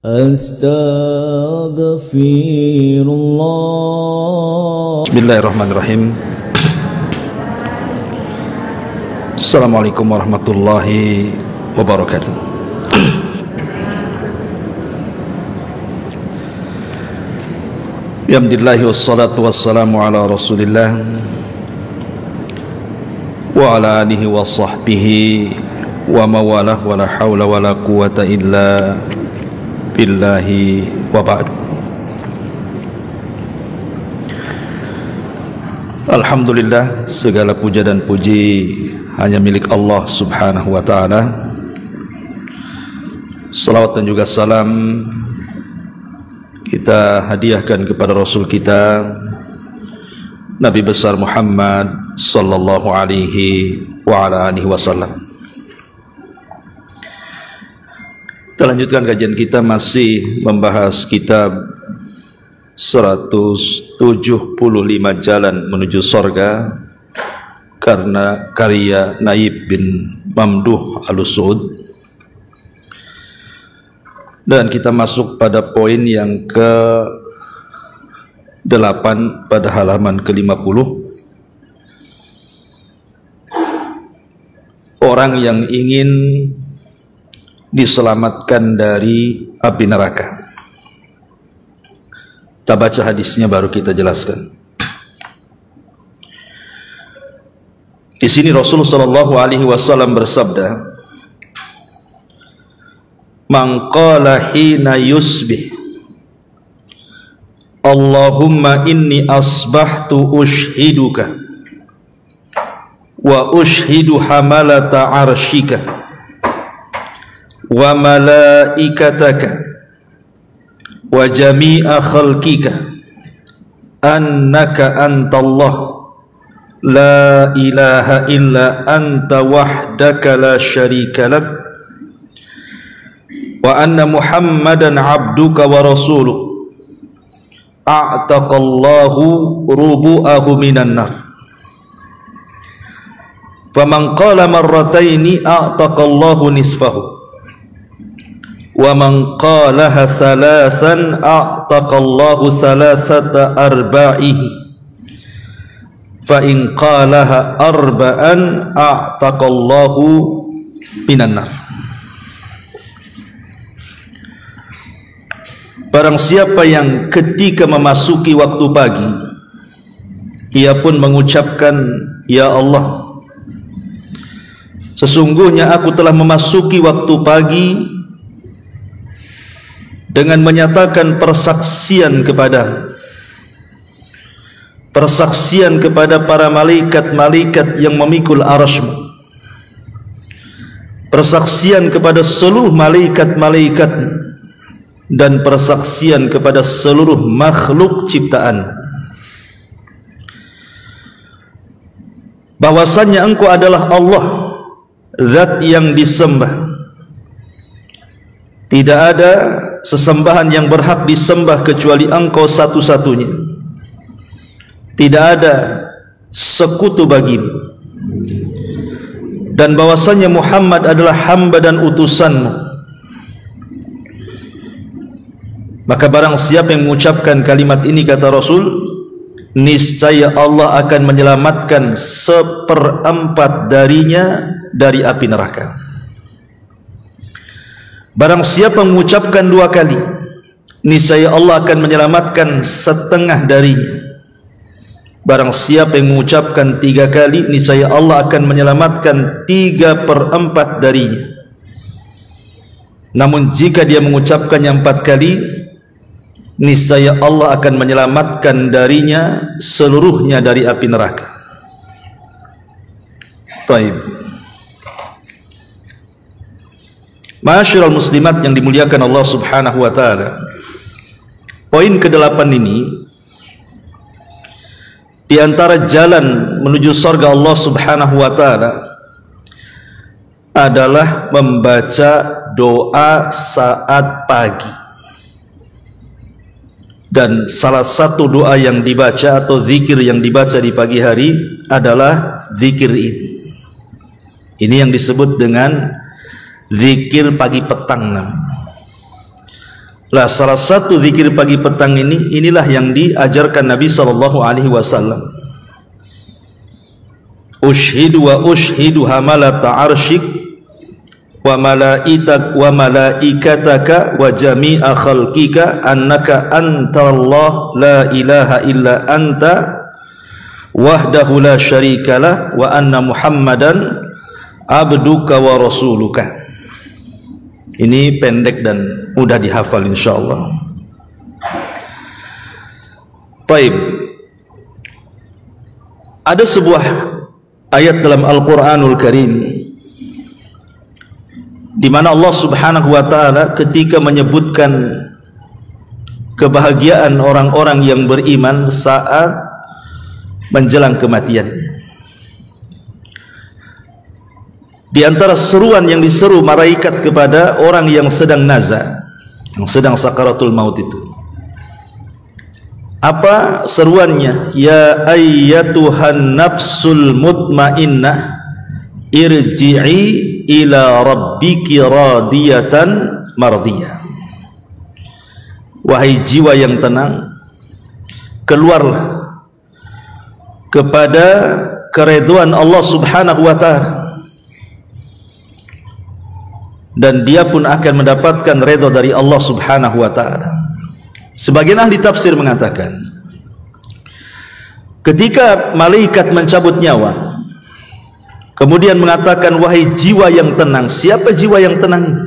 Astaghfirullah. Bismillahirrahmanirrahim. Assalamualaikum warahmatullahi wabarakatuh. Alhamdulillah wassalatu wassalamu ala Rasulillah wa ala alihi wa sahbihi wa mawalah wa la hawla wa la quwata illa billahi wa ba'du. Alhamdulillah, segala puja dan puji hanya milik Allah subhanahu wa ta'ala. Salawat dan juga salam kita hadiahkan kepada Rasul kita Nabi besar Muhammad sallallahu alaihi wa ala alihi wasallam. Kita lanjutkan kajian kita, masih membahas kitab 175 Jalan Menuju Sorga karena karya Naib bin Mamduh Al-Usud. Dan kita masuk pada poin yang ke-8 pada halaman ke-50. Orang yang ingin diselamatkan dari api neraka. Kita baca hadisnya baru kita jelaskan. Di sini Rasulullah sallallahu alaihi wasallam bersabda, "Man qala hina yusbih Allahumma inni asbahtu ushiduka wa ushidu hamalata arshika wa malaikataka wa jami'a khalqika annaka antallah la ilaha illa anta wahdaka la syarika lak wa anna Muhammadan abduka wa rasuluk a'taqallahu rubu'ahu minan nar faman qala marrataini a'taqallahu nisfahu wa man qalaha thalathan a'taqallahu thalathata arba'ihi fa in qalaha arba'an a'taqallahu minan nar. Barang siapa yang ketika memasuki waktu pagi ia pun mengucapkan, ya Allah, sesungguhnya aku telah memasuki waktu pagi dengan menyatakan persaksian kepada para malaikat-malaikat yang memikul arasy-Mu, persaksian kepada seluruh malaikat-malaikat dan persaksian kepada seluruh makhluk ciptaan bahwasannya Engkau adalah Allah, zat yang disembah, tidak ada sesembahan yang berhak disembah kecuali Engkau satu-satunya, tidak ada sekutu bagimu, dan bahwasannya Muhammad adalah hamba dan utusan-Mu. Maka barang siapa yang mengucapkan kalimat ini, kata Rasul, niscaya Allah akan menyelamatkan 1/4 darinya dari api neraka. Barang siapa mengucapkan 2 kali, niscaya Allah akan menyelamatkan 1/2 darinya. Barang siapa yang mengucapkan 3 kali, niscaya Allah akan menyelamatkan 3/4 darinya. Namun jika dia mengucapkannya 4 kali, niscaya Allah akan menyelamatkan darinya seluruhnya dari api neraka. Taib. Ma'asyiral muslimat yang dimuliakan Allah subhanahu wa ta'ala, poin ke-8 ini di antara jalan menuju surga Allah subhanahu wa ta'ala adalah membaca doa saat pagi. Dan salah satu doa yang dibaca atau zikir yang dibaca di pagi hari adalah zikir ini. Ini yang disebut dengan zikir pagi petang namanya. Lah salah satu zikir pagi petang inilah yang diajarkan Nabi sallallahu alaihi wasallam. Ushhidu wa ushhidu hamalata arsyik wa malaikataka wa jami'a khalqika annaka antallah la ilaha illa anta wahdahu la syarikalah wa anna Muhammadan abduka wa rasuluka. Ini pendek dan mudah dihafal insyaallah. Baik. Ada sebuah ayat dalam Al-Qur'anul Karim di mana Allah Subhanahu wa taala ketika menyebutkan kebahagiaan orang-orang yang beriman saat menjelang kematiannya. Di antara seruan yang diseru malaikat kepada orang yang sedang naza, yang sedang sakaratul maut itu, apa seruannya? Ya ayyatuhan nafsul mutmainnah irji'i ila rabbiki radiyatan mardiyah. Wahai jiwa yang tenang, keluarlah kepada keridhaan Allah Subhanahu wa taala, dan dia pun akan mendapatkan redha dari Allah Subhanahu wa taala. Sebagian ahli tafsir mengatakan, ketika malaikat mencabut nyawa, kemudian mengatakan wahai jiwa yang tenang. Siapa jiwa yang tenang ini?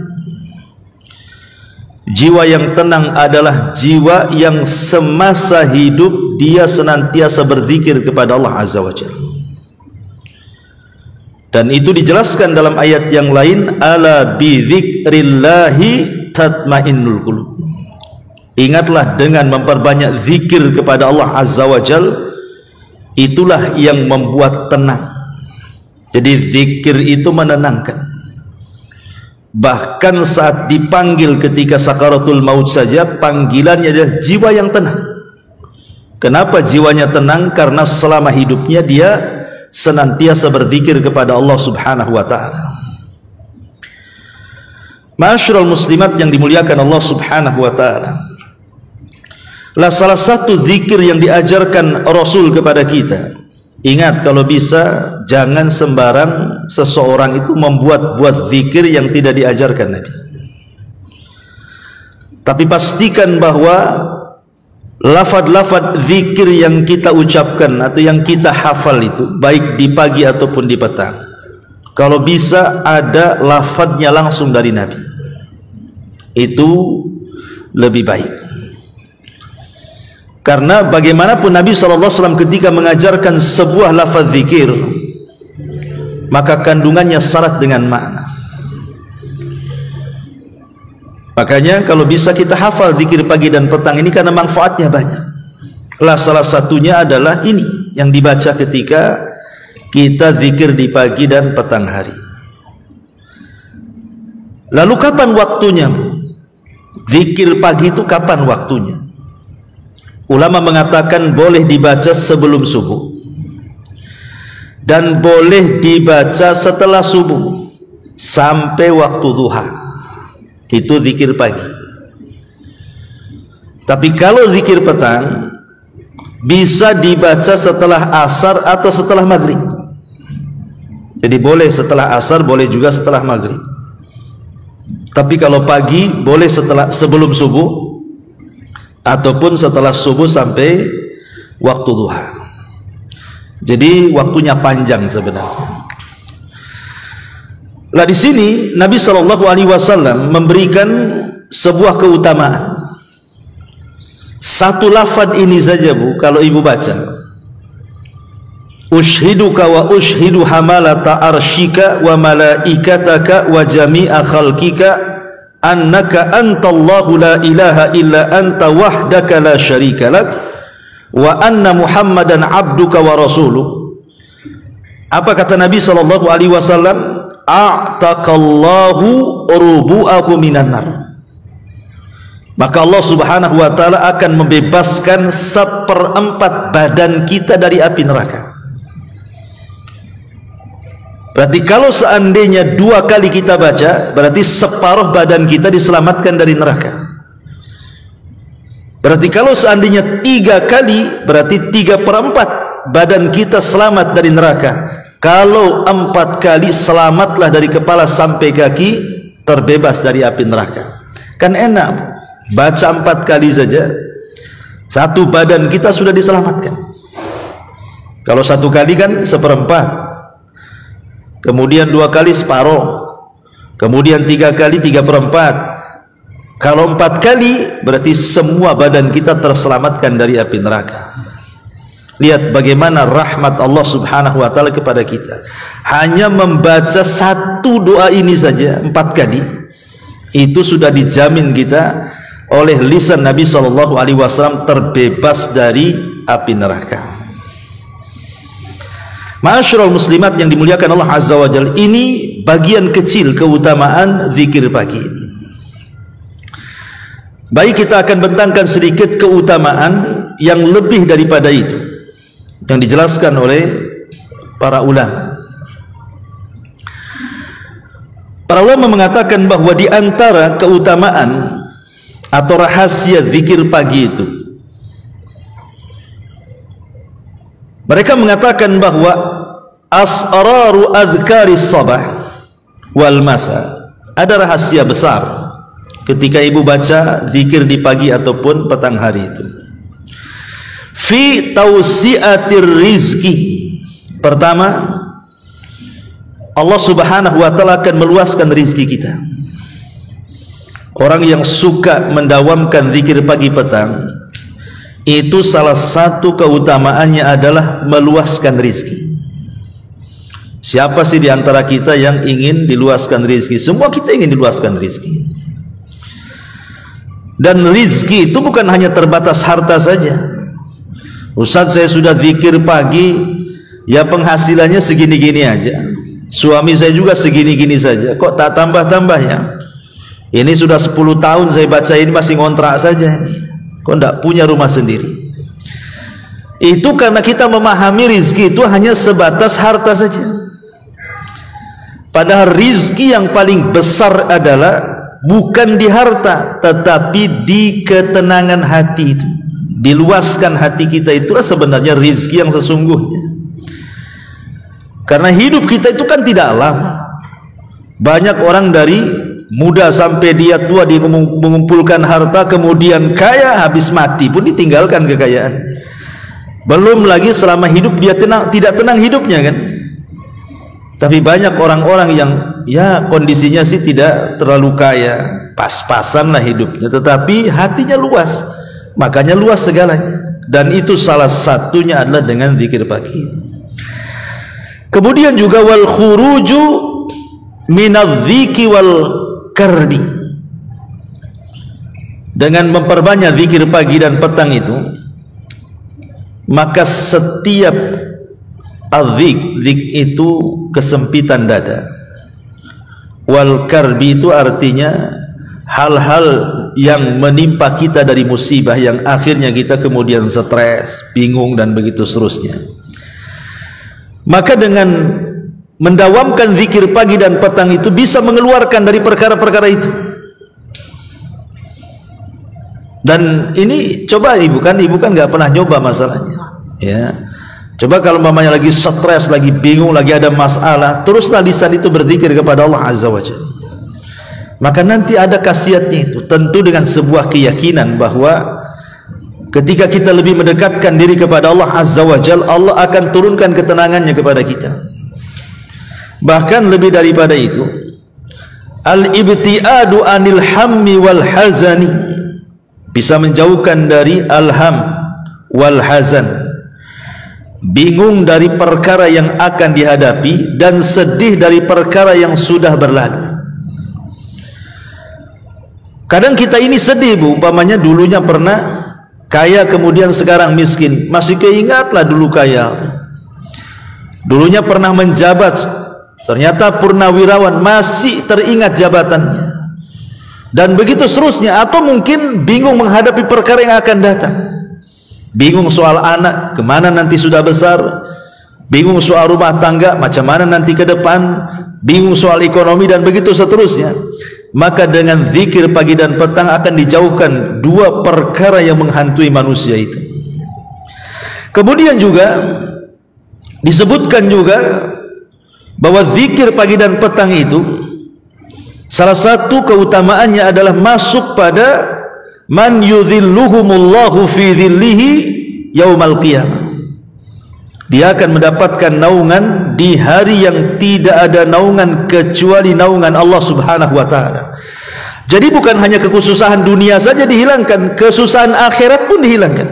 Jiwa yang tenang adalah jiwa yang semasa hidup dia senantiasa berzikir kepada Allah Azza wa Jalla. Dan itu dijelaskan dalam ayat yang lain, ala bi dzikrillahi tatmainnul qulub. Ingatlah dengan memperbanyak zikir kepada Allah Azza wa Jalla, itulah yang membuat tenang. Jadi zikir itu menenangkan. Bahkan saat dipanggil ketika sakaratul maut saja, panggilannya adalah jiwa yang tenang. Kenapa jiwanya tenang? Karena selama hidupnya dia senantiasa berzikir kepada Allah Subhanahu wa taala. Ma'asyiral muslimat yang dimuliakan Allah Subhanahu wa taala, lah salah satu zikir yang diajarkan Rasul kepada kita. Ingat, kalau bisa jangan sembarang seseorang itu membuat zikir yang tidak diajarkan Nabi. Tapi pastikan bahwa lafaz-lafaz zikir yang kita ucapkan atau yang kita hafal itu, baik di pagi ataupun di petang, kalau bisa ada lafaznya langsung dari Nabi, itu lebih baik. Karena bagaimanapun Nabi SAW ketika mengajarkan sebuah lafaz zikir, maka kandungannya syarat dengan makna. Makanya kalau bisa kita hafal zikir pagi dan petang ini karena manfaatnya banyak. Lah salah satunya adalah ini yang dibaca ketika kita zikir di pagi dan petang hari. Lalu kapan waktunya? Zikir pagi itu kapan waktunya? Ulama mengatakan boleh dibaca sebelum subuh dan boleh dibaca setelah subuh sampai waktu duha. Itu zikir pagi. Tapi kalau zikir petang bisa dibaca setelah asar atau setelah maghrib. Jadi boleh setelah asar, boleh juga setelah maghrib. Tapi kalau pagi boleh sebelum subuh ataupun setelah subuh sampai waktu duha. Jadi waktunya panjang sebenarnya. Lah di sini Nabi Shallallahu Alaihi Wasallam memberikan sebuah keutamaan. Satu lafaz ini saja Bu, kalau ibu baca, ushiduka wa ushidu hamalata arshika wa malaikataka wa jami'a khalqika annaka antallahu la ilaha illa anta wahdaka la syarika lak wa anna Muhammadan abduka wa rasuluh. Apa kata Nabi Shallallahu Alaihi Wasallam? A'taqallahu rubu'ahu minan nar. Maka Allah Subhanahu wa taala akan membebaskan 1/4 badan kita dari api neraka. Berarti kalau seandainya 2 kali kita baca, berarti separuh badan kita diselamatkan dari neraka. Berarti kalau seandainya 3 kali, berarti 3/4 badan kita selamat dari neraka. Kalau 4 kali, selamatlah dari kepala sampai kaki, terbebas dari api neraka. Kan enak, baca 4 kali saja, 1 badan kita sudah diselamatkan. Kalau 1 kali kan 1/4, kemudian 2 kali separuh, kemudian 3 kali 3/4. Kalau 4 kali, berarti semua badan kita terselamatkan dari api neraka. Lihat bagaimana rahmat Allah subhanahu wa ta'ala kepada kita. Hanya membaca 1 doa ini saja 4 kali, itu sudah dijamin kita oleh lisan Nabi SAW terbebas dari api neraka. Ma'asyiral muslimat yang dimuliakan Allah Azza wa Jalla, ini bagian kecil keutamaan zikir pagi ini. Baik, kita akan bentangkan sedikit keutamaan yang lebih daripada itu yang dijelaskan oleh para ulama. Para ulama mengatakan bahwa di antara keutamaan atau rahasia zikir pagi itu, mereka mengatakan bahwa asraru adzkaris sabah wal masa, ada rahasia besar ketika ibu baca zikir di pagi ataupun petang hari itu. Fi tausiatir rizki, pertama, Allah subhanahu wa ta'ala akan meluaskan rizki kita. Orang yang suka mendawamkan zikir pagi petang, itu salah satu keutamaannya adalah meluaskan rizki. Siapa sih di antara kita yang ingin diluaskan rizki? Semua kita ingin diluaskan rizki. Dan rizki itu bukan hanya terbatas harta saja. Ustaz, saya sudah zikir pagi, ya penghasilannya segini-gini aja. Suami saya juga segini-gini saja. Kok tak tambah-tambah ya? Ini sudah 10 tahun saya baca ini masih ngontrak saja ini. Kok tidak punya rumah sendiri? Itu karena kita memahami rizki itu hanya sebatas harta saja. Padahal rizki yang paling besar adalah bukan di harta, tetapi di ketenangan hati itu. Diluaskan hati kita, itulah sebenarnya rizki yang sesungguhnya. Karena hidup kita itu kan tidak lama. Banyak orang dari muda sampai dia tua dia mengumpulkan harta, kemudian kaya, habis mati pun ditinggalkan kekayaan. Belum lagi selama hidup dia tidak tenang hidupnya kan. Tapi banyak orang-orang yang ya kondisinya sih tidak terlalu kaya, pas-pasan lah hidupnya, tetapi hatinya luas, makanya luas segalanya. Dan itu salah satunya adalah dengan zikir pagi. Kemudian juga wal khuruju minadz-dziki wal karbi, dengan memperbanyak zikir pagi dan petang itu, maka setiap zik itu kesempitan dada. Wal karbi itu artinya hal-hal yang menimpa kita dari musibah yang akhirnya kita kemudian stres, bingung dan begitu seterusnya. Maka dengan mendawamkan zikir pagi dan petang itu bisa mengeluarkan dari perkara-perkara itu. Dan ini coba ibu kan nggak pernah nyoba masalahnya ya. Coba kalau mamanya lagi stres, lagi bingung, lagi ada masalah, teruslah lisan itu berzikir kepada Allah Azza wa Jalla. Maka nanti ada khasiatnya itu, tentu dengan sebuah keyakinan bahwa ketika kita lebih mendekatkan diri kepada Allah Azza wa Jalla, Allah akan turunkan ketenangannya kepada kita. Bahkan lebih daripada itu, al-ibtiadu anil hammi wal hazani, bisa menjauhkan dari al-ham wal hazan, bingung dari perkara yang akan dihadapi dan sedih dari perkara yang sudah berlalu. Kadang kita ini sedih bu, umpamanya dulunya pernah kaya kemudian sekarang miskin, masih keingatlah dulu kaya. Dulunya pernah menjabat, ternyata purnawirawan, masih teringat jabatannya. Dan begitu seterusnya. Atau mungkin bingung menghadapi perkara yang akan datang, bingung soal anak, kemana nanti sudah besar, bingung soal rumah tangga, macam mana nanti ke depan, bingung soal ekonomi dan begitu seterusnya. maka dengan zikir pagi dan petang akan dijauhkan dua perkara yang menghantui manusia itu. Kemudian juga disebutkan juga bahwa zikir pagi dan petang itu salah satu keutamaannya adalah masuk pada man yudhilluhumullahu fi dhillihi yaumal qiyamah. Dia akan mendapatkan naungan di hari yang tidak ada naungan kecuali naungan Allah Subhanahu wa taala. Jadi bukan hanya kesusahan dunia saja dihilangkan, kesusahan akhirat pun dihilangkan.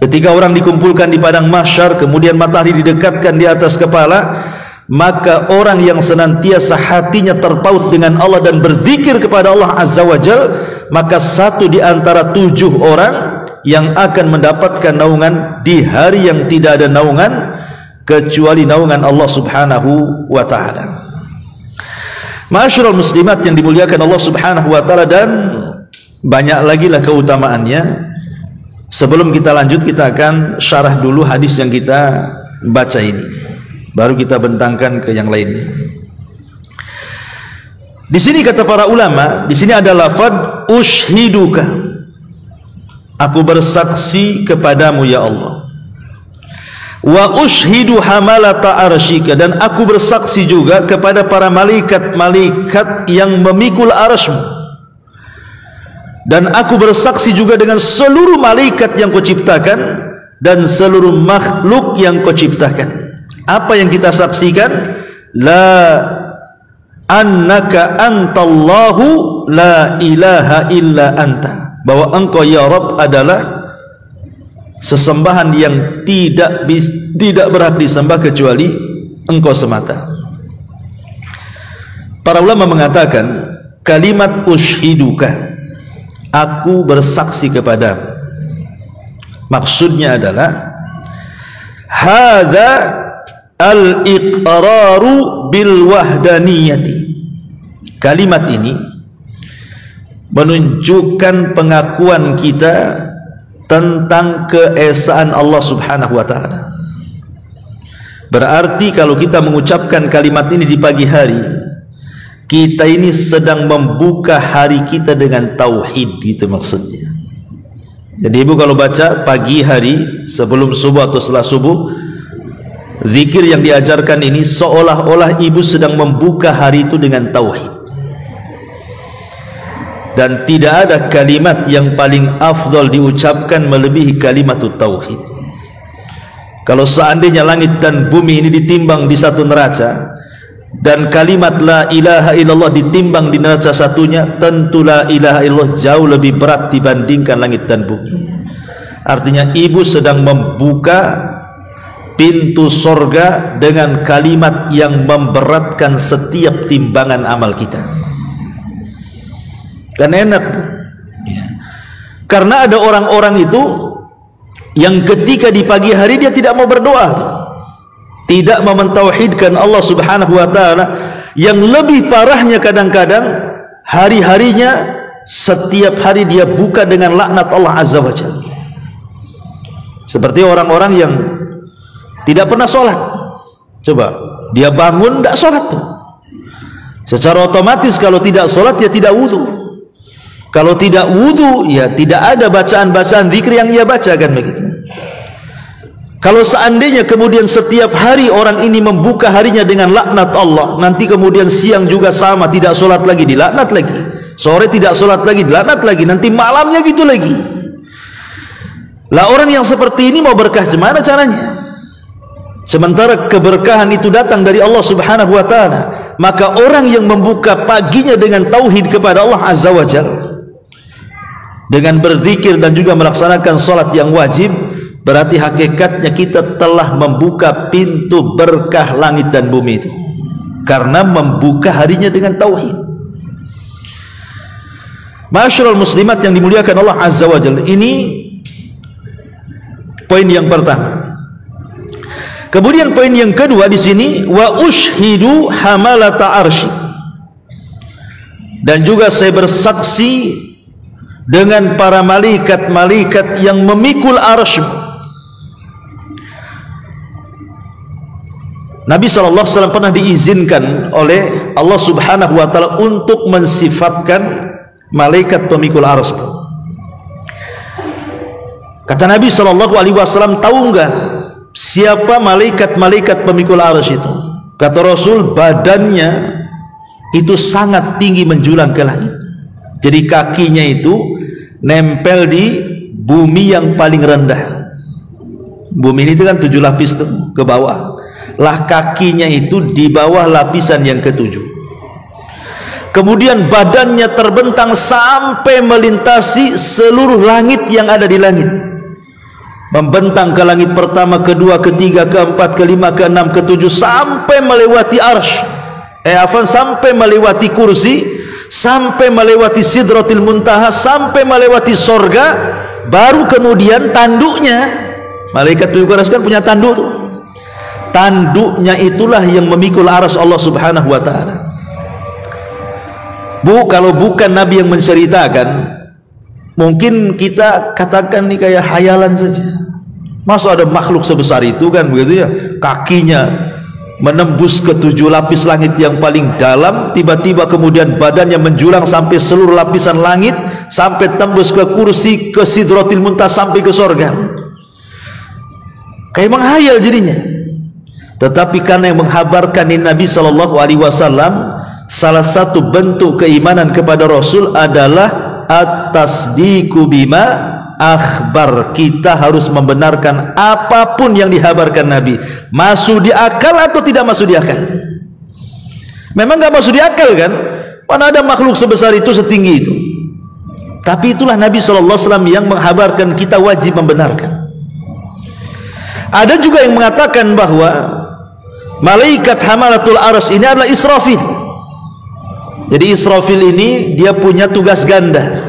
Ketika orang dikumpulkan di padang mahsyar, kemudian matahari didekatkan di atas kepala, maka orang yang senantiasa hatinya terpaut dengan Allah dan berzikir kepada Allah Azza wa Jal, maka satu di antara 7 orang yang akan mendapatkan naungan di hari yang tidak ada naungan kecuali naungan Allah Subhanahu wa taala. Ma'asyiral muslimat yang dimuliakan Allah Subhanahu wa taala, dan banyak lagi lah keutamaannya. Sebelum kita lanjut, kita akan syarah dulu hadis yang kita baca ini, baru kita bentangkan ke yang lainnya. Di sini kata para ulama, di sini ada lafaz ushiduka, aku bersaksi kepadamu ya Allah. Wa ushidu hamalata arsyika, dan aku bersaksi juga kepada para malaikat-malaikat yang memikul arasmu. Dan aku bersaksi juga dengan seluruh malaikat yang kau ciptakan dan seluruh makhluk yang kau ciptakan. Apa yang kita saksikan? La annaka antallahu la ilaha illa anta, bahwa engkau ya Rabb adalah sesembahan yang tidak berhak disembah kecuali engkau semata. Para ulama mengatakan kalimat ushiduka, aku bersaksi kepadamu, maksudnya adalah hadza al-iqraru bil wahdaniyati. Kalimat ini menunjukkan pengakuan kita tentang keesaan Allah Subhanahu wa taala. Berarti kalau kita mengucapkan kalimat ini di pagi hari, kita ini sedang membuka hari kita dengan tauhid, gitu maksudnya. Jadi ibu kalau baca pagi hari sebelum subuh atau setelah subuh, zikir yang diajarkan ini seolah-olah ibu sedang membuka hari itu dengan tauhid. Dan tidak ada kalimat yang paling afdal diucapkan melebihi kalimat tauhid. Kalau seandainya langit dan bumi ini ditimbang di satu neraca, dan kalimat la ilaha illallah ditimbang di neraca satunya, tentu la ilaha illallah jauh lebih berat dibandingkan langit dan bumi. Artinya ibu sedang membuka pintu sorga dengan kalimat yang memberatkan setiap timbangan amal kita. Kan enak ya. Karena ada orang-orang itu yang ketika di pagi hari dia tidak mau berdoa tuh, tidak mau mentauhidkan Allah Subhanahu wa taala. Yang lebih parahnya kadang-kadang hari-harinya setiap hari dia buka dengan laknat Allah Azza wa Jalla. Seperti orang-orang yang tidak pernah sholat. Coba dia bangun tidak sholat tuh, secara otomatis kalau tidak sholat ya tidak wudu. Kalau tidak wudu ya tidak ada bacaan-bacaan zikir yang ia bacakan begitu. Kalau seandainya kemudian setiap hari orang ini membuka harinya dengan laknat Allah, nanti kemudian siang juga sama, tidak sholat lagi dilaknat lagi, sore tidak sholat lagi dilaknat lagi, nanti malamnya gitu lagi. Lah orang yang seperti ini mau berkah gimana caranya? Sementara keberkahan itu datang dari Allah Subhanahu wa taala. Maka orang yang membuka paginya dengan tauhid kepada Allah Azza wa Jalla, dengan berzikir dan juga melaksanakan salat yang wajib, berarti hakikatnya kita telah membuka pintu berkah langit dan bumi itu, karena membuka harinya dengan tauhid. Ma'asyiral muslimat yang dimuliakan Allah Azza wa Jalla, ini poin yang pertama. Kemudian poin yang kedua di sini, wa ushidu hamalata arsy, dan juga saya bersaksi dengan para malaikat-malaikat yang memikul arsy. Nabi SAW pernah diizinkan oleh Allah Subhanahu wa Ta'ala untuk mensifatkan malaikat pemikul arsy. Kata Nabi SAW, tahu enggak siapa malaikat pemikul arsy itu? Kata Rasul, badannya itu sangat tinggi menjulang ke langit. Jadi kakinya itu nempel di bumi yang paling rendah. Bumi ini itu kan 7 lapis tuh, ke bawah. Lah kakinya itu di bawah lapisan yang ke-7. Kemudian badannya terbentang sampai melintasi seluruh langit yang ada di langit. Membentang ke langit pertama, kedua, ketiga, keempat, kelima, keenam, ketujuh, sampai melewati arsy. Sampai melewati kursi, sampai melewati sidratil muntaha, sampai melewati sorga. Baru kemudian tanduknya, malaikat pemikul arsy kan punya tanduk tuh. Tanduknya itulah yang memikul arsy Allah Subhanahu wa Ta'ala. Bu, kalau bukan Nabi yang menceritakan, mungkin kita katakan ini kayak hayalan saja. Masa ada makhluk sebesar itu kan begitu ya, kakinya menembus ke 7 lapis langit yang paling dalam, tiba-tiba kemudian badannya menjulang sampai seluruh lapisan langit, sampai tembus ke kursi, ke sidratil muntaha, sampai ke sorga. Kayak menghayal jadinya. Tetapi karena yang menghabarkan Nabi SAW, salah satu bentuk keimanan kepada Rasul adalah at-tasdiqu bima akhbar. Kita harus membenarkan apapun yang dihabarkan Nabi, masuk di akal atau tidak masuk di akal. Memang gak masuk di akal kan, mana ada makhluk sebesar itu, setinggi itu. Tapi itulah Nabi SAW yang menghabarkan, kita wajib membenarkan. Ada juga yang mengatakan bahwa malaikat hamalatul arsy ini adalah Israfil. Jadi Israfil ini dia punya tugas ganda.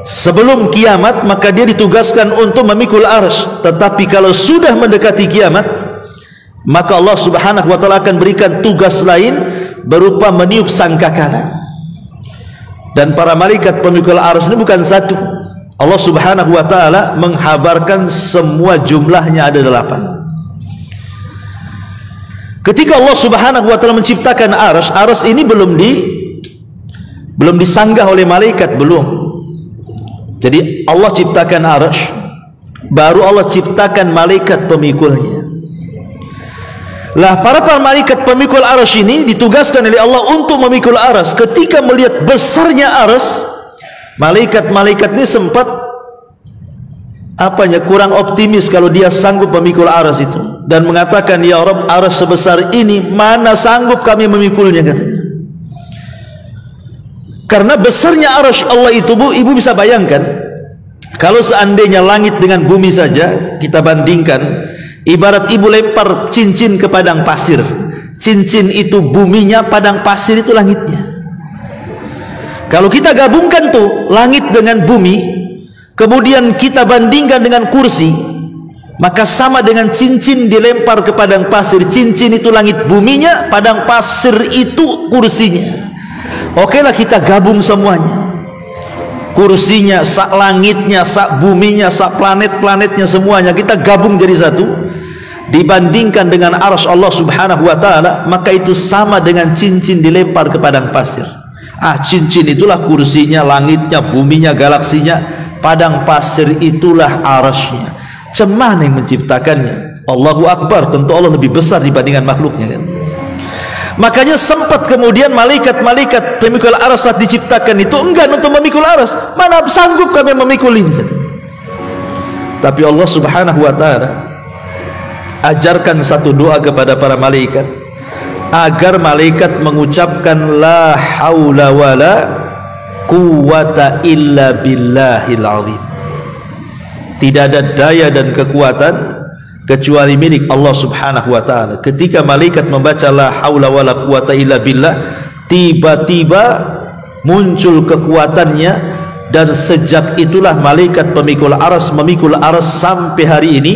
Sebelum kiamat maka dia ditugaskan untuk memikul arsy. Tetapi kalau sudah mendekati kiamat, maka Allah Subhanahu wa Ta'ala akan berikan tugas lain berupa meniup sangkakala. Dan para malaikat pemikul arsy ini bukan satu. Allah Subhanahu wa Ta'ala menghabarkan semua jumlahnya ada 8. Ketika Allah Subhanahu wa Ta'ala menciptakan arsy ini belum disanggah oleh malaikat, belum. Jadi Allah ciptakan arsy, baru Allah ciptakan malaikat pemikulnya. Lah para malaikat pemikul arsy ini ditugaskan oleh Allah untuk memikul arsy. Ketika melihat besarnya arsy, malaikat-malaikat ini sempat kurang optimis kalau dia sanggup memikul arsy itu, dan mengatakan, ya Rabb, arsy sebesar ini mana sanggup kami memikulnya, katanya. Karena besarnya arsy Allah itu, Bu, ibu bisa bayangkan kalau seandainya langit dengan bumi saja kita bandingkan, ibarat ibu lempar cincin ke padang pasir. Cincin itu buminya, padang pasir itu langitnya. Kalau kita gabungkan tuh langit dengan bumi, kemudian kita bandingkan dengan kursi, maka sama dengan cincin dilempar ke padang pasir. Cincin itu langit buminya, padang pasir itu kursinya. Oke lah, kita gabung semuanya, kursinya, sak langitnya, sak buminya, sak planet-planetnya, semuanya kita gabung jadi satu. Dibandingkan dengan arsy Allah Subhanahu wa Ta'ala, maka itu sama dengan cincin dilempar ke padang pasir. Cincin itulah kursinya, langitnya, buminya, galaksinya. Padang pasir itulah arsy-nya. Cemana yang menciptakannya? Allahu Akbar. Tentu Allah lebih besar dibandingkan makhluknya kan. Makanya sempat kemudian malaikat-malaikat pemikul arsy saat diciptakan itu enggan untuk memikul arsy. Mana sanggup kami memikul ini, katanya. Tapi Allah Subhanahu wa Ta'ala ajarkan satu doa kepada para malaikat, agar malaikat mengucapkan la haula wala quwwata illa billahil azim. Tidak ada daya dan kekuatan kecuali milik Allah Subhanahu wa Ta'ala. Ketika malaikat membaca la haula wala quwwata illa billah, tiba-tiba muncul kekuatannya, dan sejak itulah malaikat pemikul arsy memikul arsy sampai hari ini,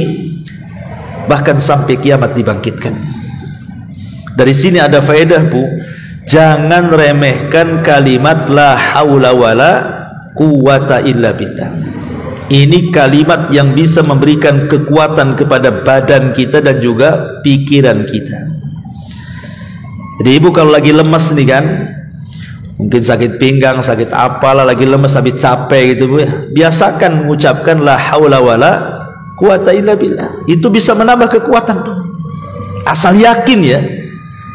bahkan sampai kiamat dibangkitkan. Dari sini ada faedah, Bu, jangan remehkan kalimat la haula wala quwwata illa billah. Ini kalimat yang bisa memberikan kekuatan kepada badan kita dan juga pikiran kita. Jadi ibu kalau lagi lemas nih kan, mungkin sakit pinggang, sakit apalah, lagi lemas, habis capek gitu bu ya, biasakan mengucapkan la haula wala quwata illa billah. Itu bisa menambah kekuatan tuh. Asal yakin ya,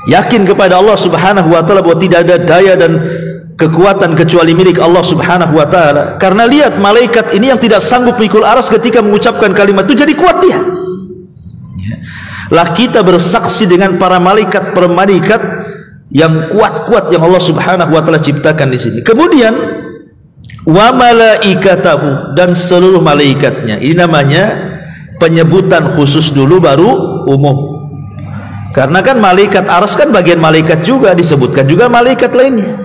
yakin kepada Allah subhanahu wa ta'ala bahwa tidak ada daya dan kekuatan kecuali milik Allah subhanahu wa ta'ala. Karena lihat malaikat ini yang tidak sanggup mikul aras ketika mengucapkan kalimat itu jadi kuat dia. Lah kita bersaksi dengan para malaikat yang kuat-kuat yang Allah subhanahu wa ta'ala ciptakan di sini. Kemudian wa malaikatahu, dan seluruh malaikatnya. Ini namanya penyebutan khusus dulu baru umum. Karena kan malaikat aras kan bagian malaikat juga, disebutkan juga malaikat lainnya,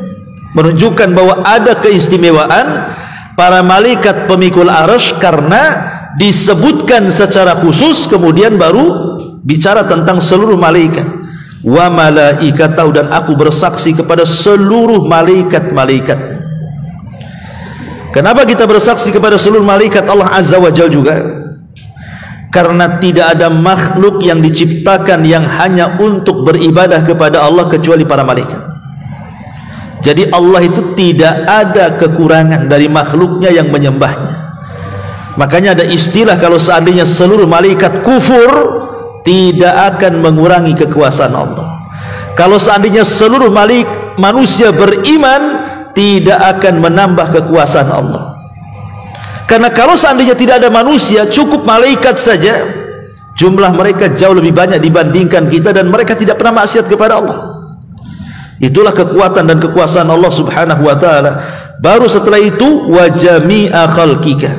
menunjukkan bahwa ada keistimewaan para malaikat pemikul arsy karena disebutkan secara khusus, kemudian baru bicara tentang seluruh malaikat. Wa malaikatahu, dan aku bersaksi kepada seluruh malaikat-malaikat. Kenapa kita bersaksi kepada seluruh malaikat Allah azza wa jalla juga? Karena tidak ada makhluk yang diciptakan yang hanya untuk beribadah kepada Allah kecuali para malaikat. Jadi Allah itu tidak ada kekurangan dari makhluknya yang menyembahnya. Makanya ada istilah, kalau seandainya seluruh malaikat kufur, tidak akan mengurangi kekuasaan Allah. Kalau seandainya seluruh manusia beriman, tidak akan menambah kekuasaan Allah. Karena kalau seandainya tidak ada manusia, cukup malaikat saja, jumlah mereka jauh lebih banyak dibandingkan kita, dan mereka tidak pernah maksiat kepada Allah. Itulah kekuatan dan kekuasaan Allah subhanahu wa ta'ala. Baru setelah itu wa jami'a khalqika,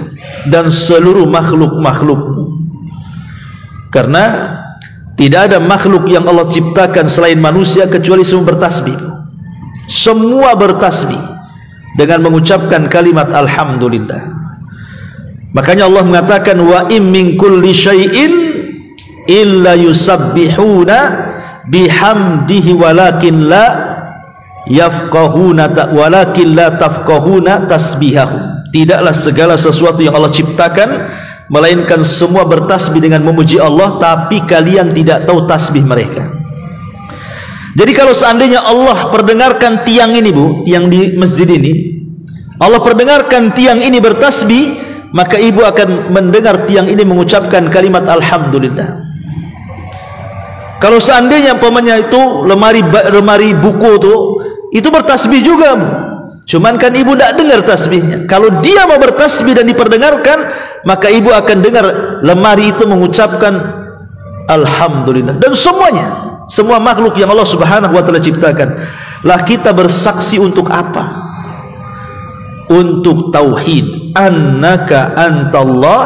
dan seluruh makhluk-makhlukmu. Karena tidak ada makhluk yang Allah ciptakan selain manusia kecuali semua bertasbih. Semua bertasbih dengan mengucapkan kalimat alhamdulillah. Makanya Allah mengatakan wa in min kulli syai'in illa yusabbihuna bihamdihi walakin la tafqahuna tasbihahum. Tidaklah segala sesuatu yang Allah ciptakan melainkan semua bertasbih dengan memuji Allah, tapi kalian tidak tahu tasbih mereka. Jadi kalau seandainya Allah perdengarkan tiang ini bu, tiang di masjid ini, Allah perdengarkan tiang ini bertasbih, maka ibu akan mendengar tiang ini mengucapkan kalimat alhamdulillah. Kalau seandainya umpamanya itu lemari buku itu bertasbih juga bu, cuman kan ibu tidak dengar tasbihnya. Kalau dia mau bertasbih dan diperdengarkan, maka ibu akan dengar lemari itu mengucapkan alhamdulillah. Dan semuanya, semua makhluk yang Allah subhanahu wa ta'ala ciptakan. Lah kita bersaksi untuk apa? Untuk tauhid, annaka antallah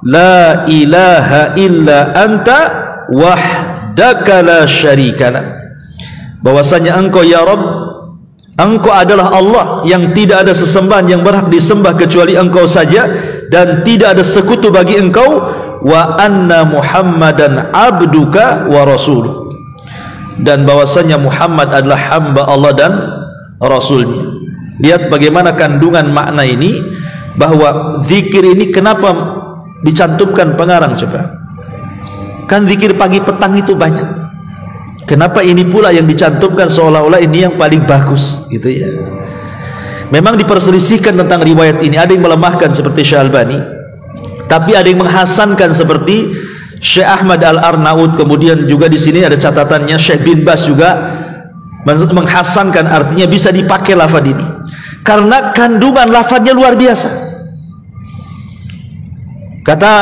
la ilaha illa anta wahdaka la syarikalah. Bahwasanya engkau ya Rabb, engkau adalah Allah yang tidak ada sesembahan yang berhak disembah kecuali engkau saja, dan tidak ada sekutu bagi engkau, wa anna Muhammadan abduka wa rasuluh, dan bahwasanya Muhammad adalah hamba Allah dan rasulnya. Lihat bagaimana kandungan makna ini, bahwa zikir ini kenapa dicantumkan pengarang coba. Kan zikir pagi petang itu banyak, kenapa ini pula yang dicantumkan seolah-olah ini yang paling bagus gitu ya. Memang diperselisihkan tentang riwayat ini, ada yang melemahkan seperti Syekh Albani, tapi ada yang menghasankan seperti Syekh Ahmad Al-Arnaud. Kemudian juga di sini ada catatannya Syekh bin Bas juga menghasankan, artinya bisa dipakai lafaz ini karena kandungan lafaznya luar biasa. Kata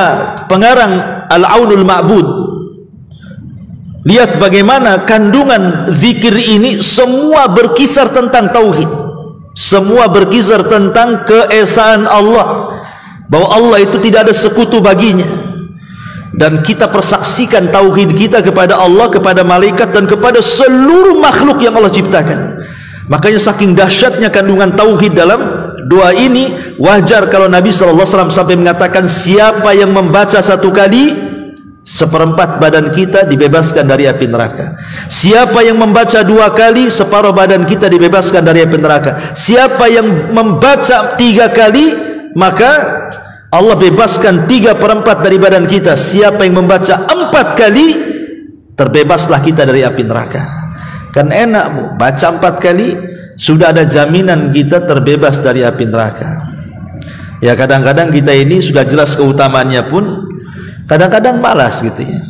pengarang Al-Aunul Ma'bud, lihat bagaimana kandungan zikir ini semua berkisar tentang tauhid, semua berkisar tentang keesaan Allah, bahwa Allah itu tidak ada sekutu baginya, dan kita persaksikan tauhid kita kepada Allah, kepada malaikat, dan kepada seluruh makhluk yang Allah ciptakan. Makanya saking dahsyatnya kandungan tauhid dalam doa ini, wajar kalau Nabi SAW sampai mengatakan, siapa yang membaca satu kali, seperempat badan kita dibebaskan dari api neraka. Siapa yang membaca dua kali, separuh badan kita dibebaskan dari api neraka. Siapa yang membaca 3 kali, maka Allah bebaskan 3/4 dari badan kita. Siapa yang membaca 4 kali, terbebaslah kita dari api neraka. Kan enak Bu, baca 4 kali sudah ada jaminan kita terbebas dari api neraka. Ya kadang-kadang kita ini sudah jelas keutamaannya pun kadang-kadang malas gitu ya.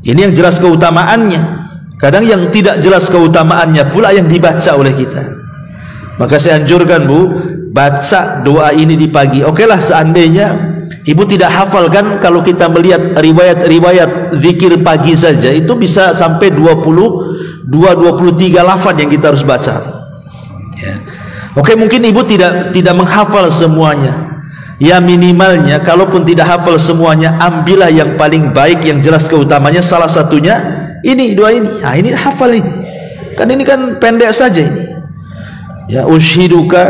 Ini yang jelas keutamaannya. Kadang yang tidak jelas keutamaannya pula yang dibaca oleh kita. Maka saya anjurkan Bu, baca doa ini di pagi. Oke lah, seandainya Ibu tidak hafalkan, kalau kita melihat riwayat zikir pagi saja itu bisa sampai 22-23 lafaz yang kita harus baca ya. Oke, mungkin Ibu tidak menghafal semuanya. Ya minimalnya kalaupun tidak hafal semuanya, ambillah yang paling baik yang jelas keutamanya. Salah satunya ini, doa ini. Nah, ini hafal ini. Kan ini kan pendek saja ini. Ya ushiduka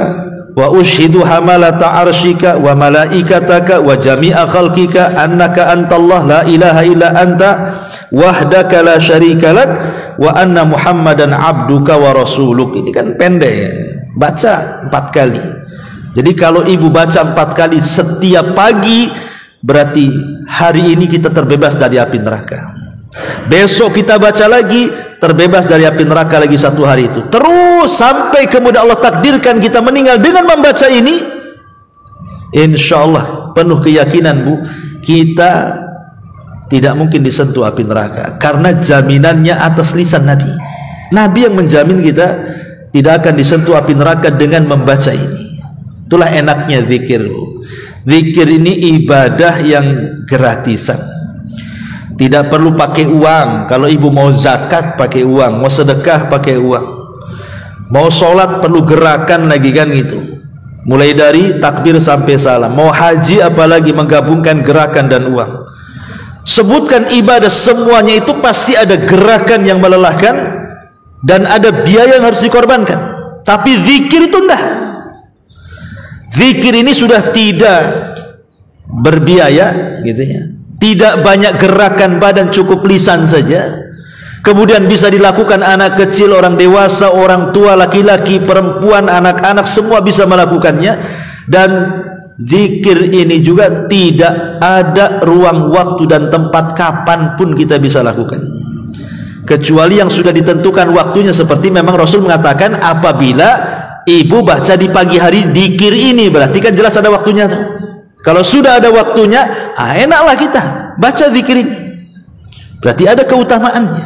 wa ushidu hamalata arshika wa malaikataka wa jami'a khalqika annaka antallah la ilaha illa anta wahdaka la syarika lak wa anna muhammadan abduka wa rasuluk. Ini kan pendek ya. Baca 4 kali. Jadi kalau Ibu baca 4 kali setiap pagi, berarti hari ini kita terbebas dari api neraka. Besok kita baca lagi, terbebas dari api neraka lagi 1 hari itu. Terus sampai kemudian Allah takdirkan kita meninggal dengan membaca ini. Insya Allah penuh keyakinan Bu, kita tidak mungkin disentuh api neraka, karena jaminannya atas lisan Nabi. Nabi yang menjamin kita tidak akan disentuh api neraka dengan membaca ini. Itulah enaknya zikir. Zikir ini ibadah yang gratisan. Tidak perlu pakai uang. Kalau Ibu mau zakat pakai uang, mau sedekah pakai uang, mau sholat perlu gerakan lagi kan gitu. Mulai dari takbir sampai salam. Mau haji apalagi menggabungkan gerakan dan uang. Sebutkan ibadah, semuanya itu pasti ada gerakan yang melelahkan dan ada biaya yang harus dikorbankan. Tapi zikir itu enggak. Zikir ini sudah tidak berbiaya gitu ya. Tidak banyak gerakan badan, cukup lisan saja. Kemudian bisa dilakukan anak kecil, orang dewasa, orang tua, laki-laki, perempuan, anak-anak, semua bisa melakukannya. Dan zikir ini juga tidak ada ruang waktu dan tempat kapanpun kita bisa lakukan, kecuali yang sudah ditentukan waktunya. Seperti memang Rasul mengatakan, apabila Ibu baca di pagi hari zikir ini, berarti kan jelas ada waktunya tuh. Kalau sudah ada waktunya, enaklah kita baca zikir ini, berarti ada keutamaannya.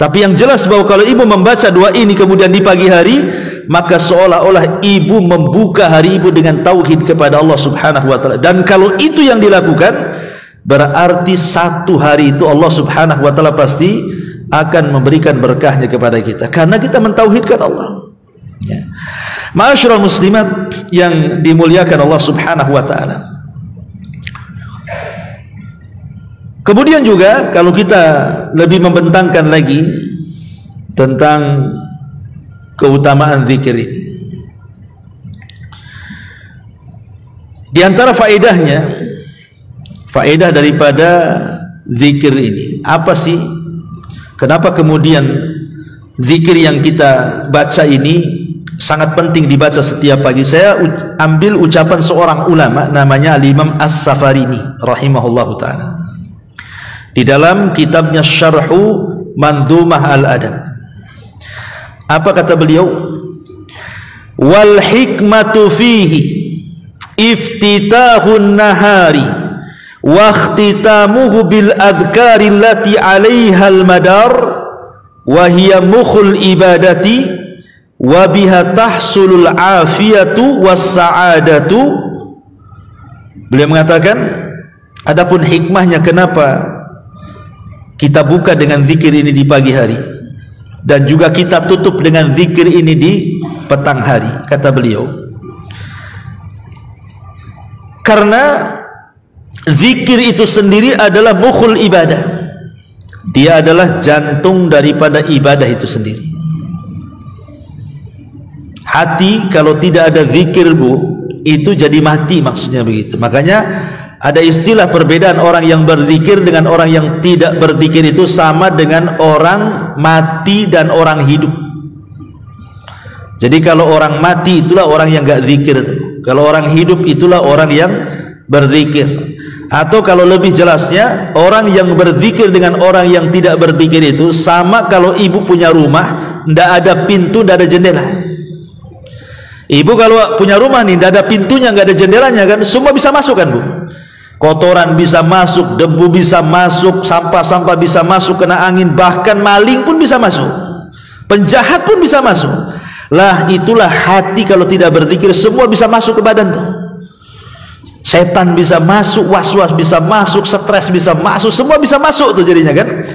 Tapi yang jelas bahwa kalau Ibu membaca doa ini kemudian di pagi hari, maka seolah-olah Ibu membuka hari Ibu dengan tauhid kepada Allah Subhanahu wa taala. Dan kalau itu yang dilakukan, berarti 1 hari itu Allah Subhanahu wa taala pasti akan memberikan berkahnya kepada kita, karena kita mentauhidkan Allah. Ya. Ma'asyiral muslimat yang dimuliakan Allah Subhanahu wa taala. Kemudian juga kalau kita lebih membentangkan lagi tentang keutamaan zikir ini, di antara faedahnya, faedah daripada zikir ini apa sih? Kenapa kemudian zikir yang kita baca ini sangat penting dibaca setiap pagi? Saya ambil ucapan seorang ulama namanya Al-Imam As-Safarini rahimahullahu ta'ala di dalam kitabnya Syarhu Mandhumah Al-Adab. Apa kata beliau? Wal hikmatu fihi iftitahun nahari wa ikhtitamuhu bil adhkari allati 'alaiha al-madar wa hiya mukhul ibadati wa biha tahsulul afiyatu was sa'adatu. Beliau mengatakan, adapun hikmahnya kenapa kita buka dengan zikir ini di pagi hari dan juga kita tutup dengan zikir ini di petang hari, kata beliau, karena zikir itu sendiri adalah mukhul ibadah. Dia adalah jantung daripada ibadah itu sendiri. Hati kalau tidak ada zikir Bu, itu jadi mati, maksudnya begitu. Makanya ada istilah perbedaan orang yang berzikir dengan orang yang tidak berzikir, itu sama dengan orang mati dan orang hidup. Jadi kalau orang mati itulah orang yang gak zikir itu. Kalau orang hidup itulah orang yang berzikir. Atau kalau lebih jelasnya, orang yang berzikir dengan orang yang tidak berzikir itu sama kalau ibu punya rumah, ndak ada pintu, ndak ada jendela. Ibu kalau punya rumah nih, ndak ada pintunya, nggak ada jendelanya kan, semua bisa masuk kan Bu? Kotoran bisa masuk, debu bisa masuk, sampah-sampah bisa masuk, kena angin, bahkan maling pun bisa masuk, penjahat pun bisa masuk. Lah itulah hati kalau tidak berzikir, semua bisa masuk ke badan tuh. Setan bisa masuk, was-was bisa masuk, stres bisa masuk, semua bisa masuk tuh jadinya kan.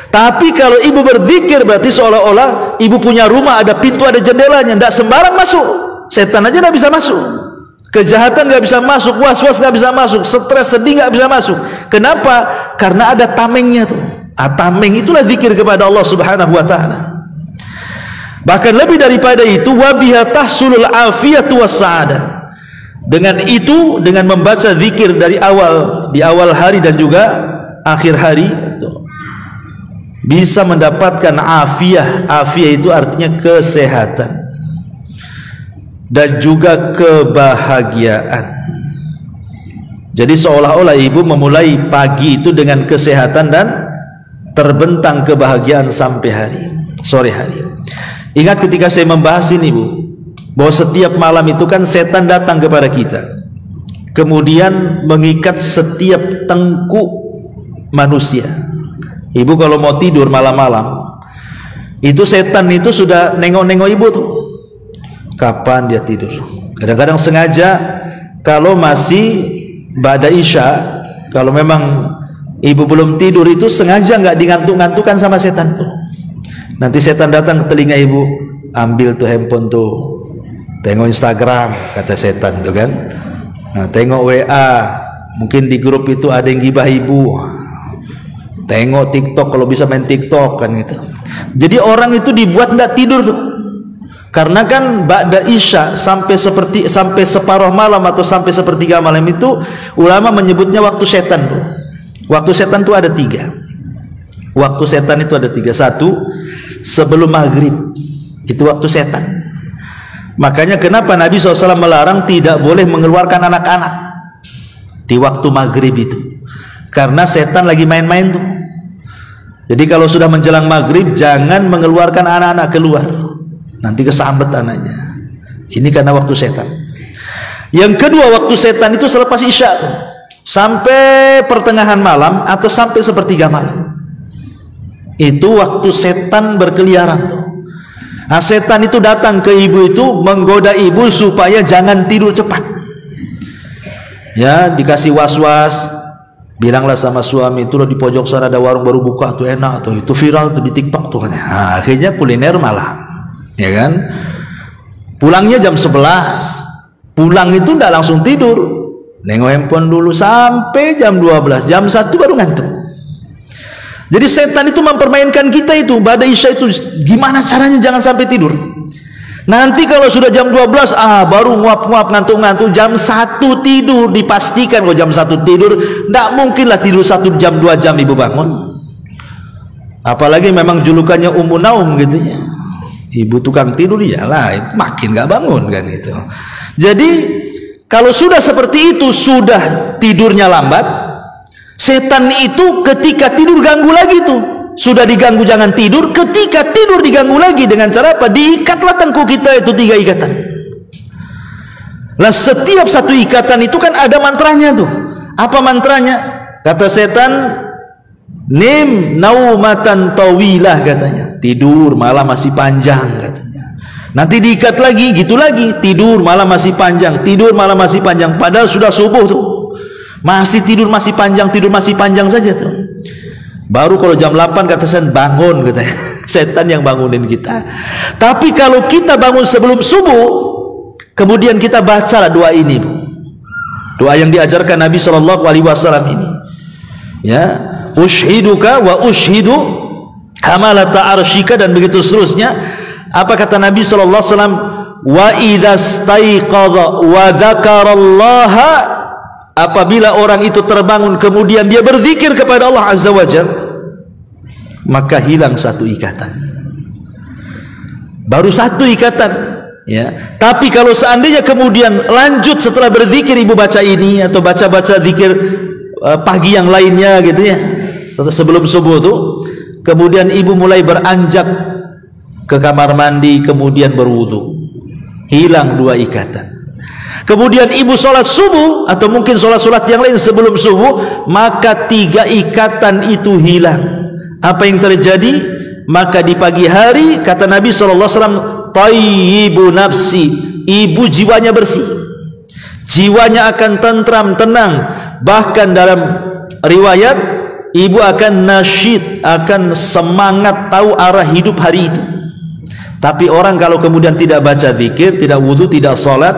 Tapi kalau ibu berzikir berarti seolah-olah ibu punya rumah, ada pintu, ada jendelanya, tidak sembarang masuk. Setan aja tidak bisa masuk, kejahatan nggak bisa masuk, was-was nggak bisa masuk, stres sedih nggak bisa masuk. Kenapa? Karena ada tamengnya tuh. Tameng itulah zikir kepada Allah Subhanahu Wa Taala. Bahkan lebih daripada itu, wabiha tahsulul afiyatu wassa'adah. Dengan itu, dengan membaca zikir dari di awal hari dan juga akhir hari, bisa mendapatkan afiyah. Afiyah itu artinya kesehatan dan juga kebahagiaan. Jadi seolah-olah ibu memulai pagi itu dengan kesehatan dan terbentang kebahagiaan sampai sore hari. Ingat ketika saya membahas ini Bu, bahwa setiap malam itu kan setan datang kepada kita, kemudian mengikat setiap tengkuk manusia. Ibu kalau mau tidur malam-malam, itu setan itu sudah nengok-nengok ibu tuh, kapan dia tidur. Kadang-kadang sengaja kalau masih ba'da isya, kalau memang ibu belum tidur itu sengaja nggak digantuk-gantukan sama setan tuh. Nanti setan datang ke telinga ibu, ambil tuh handphone tuh, tengok Instagram, kata setan tuh kan. Nah, tengok WA, mungkin di grup itu ada yang gibah ibu. Tengok TikTok, kalau bisa main TikTok kan gitu. Jadi orang itu dibuat tidak tidur tuh. Karena kan ba'da isya sampai separuh malam atau sampai sepertiga malam itu ulama menyebutnya waktu setan tuh. Waktu setan tuh ada 3. Waktu setan itu ada 3. 1, sebelum maghrib, itu waktu setan. Makanya kenapa Nabi SAW melarang tidak boleh mengeluarkan anak-anak di waktu maghrib itu, karena setan lagi main-main tuh. Jadi kalau sudah menjelang maghrib jangan mengeluarkan anak-anak keluar, nanti kesambet anaknya. Ini karena waktu setan. Yang kedua, waktu setan itu selepas isya tuh, sampai pertengahan malam atau sampai sepertiga malam. Itu waktu setan berkeliaran tuh. Nah, setan itu datang ke ibu itu menggoda ibu supaya jangan tidur cepat. Ya, dikasih was-was, bilanglah sama suami, itu loh di pojok sana ada warung baru buka tuh, enak tuh, itu viral tuh di TikTok tuh. Nah, akhirnya kuliner malam, ya kan? Pulangnya jam 11. Pulang itu tidak langsung tidur, nengok handphone dulu sampai jam 12, jam 1 baru ngantuk. Jadi setan itu mempermainkan kita itu, ba'da isya itu gimana caranya jangan sampai tidur. Nanti kalau sudah jam 12 baru nguap-nguap, ngantuk-ngantuk, jam 1 tidur, dipastikan kalau jam 1 tidur, tidak mungkinlah tidur 1 jam 2 jam ibu bangun. Apalagi memang julukannya Ummu Naum gitu ya. Ibu tukang tidur iyalah, itu makin gak bangun kan itu. Jadi kalau sudah seperti itu, sudah tidurnya lambat, setan itu ketika tidur ganggu lagi tuh. Sudah diganggu jangan tidur, ketika tidur diganggu lagi dengan cara apa? Diikatlah tengkuk kita itu 3 ikatan. Lah setiap satu ikatan itu kan ada mantranya tuh. Apa mantranya? Kata setan, nim naumatan tawilah katanya. Tidur malam masih panjang katanya. Nanti diikat lagi, gitu lagi. Tidur malam masih panjang, tidur malam masih panjang. Padahal sudah subuh tuh. Masih tidur masih panjang saja tuh. Baru kalau jam 8 kata setan bangun katanya. Setan yang bangunin kita. Tapi kalau kita bangun sebelum subuh, kemudian kita bacalah doa ini, doa yang diajarkan Nabi SAW ini. Ya, ushiduka wa ushidu hamalata arshika, dan begitu seterusnya. Apa kata Nabi SAW? Wa idza staiqadha wa dzakarallaha, apabila orang itu terbangun kemudian dia berzikir kepada Allah Azza wa Jalla, maka hilang 1 ikatan. Baru 1 ikatan. Ya, tapi kalau seandainya kemudian lanjut setelah berzikir ibu baca ini atau baca-baca zikir pagi yang lainnya gitu ya, sebelum subuh tuh, kemudian ibu mulai beranjak ke kamar mandi, kemudian berwudu, hilang 2 ikatan. Kemudian ibu sholat subuh atau mungkin sholat yang lain sebelum subuh, maka 3 ikatan itu hilang. Apa yang terjadi? Maka di pagi hari kata Nabi SAW, tayyibu nafsi, ibu jiwanya bersih, jiwanya akan tentram, tenang. Bahkan dalam riwayat, ibu akan nasyid, akan semangat, tahu arah hidup hari itu. Tapi orang kalau kemudian tidak baca zikir, tidak wudu, tidak sholat,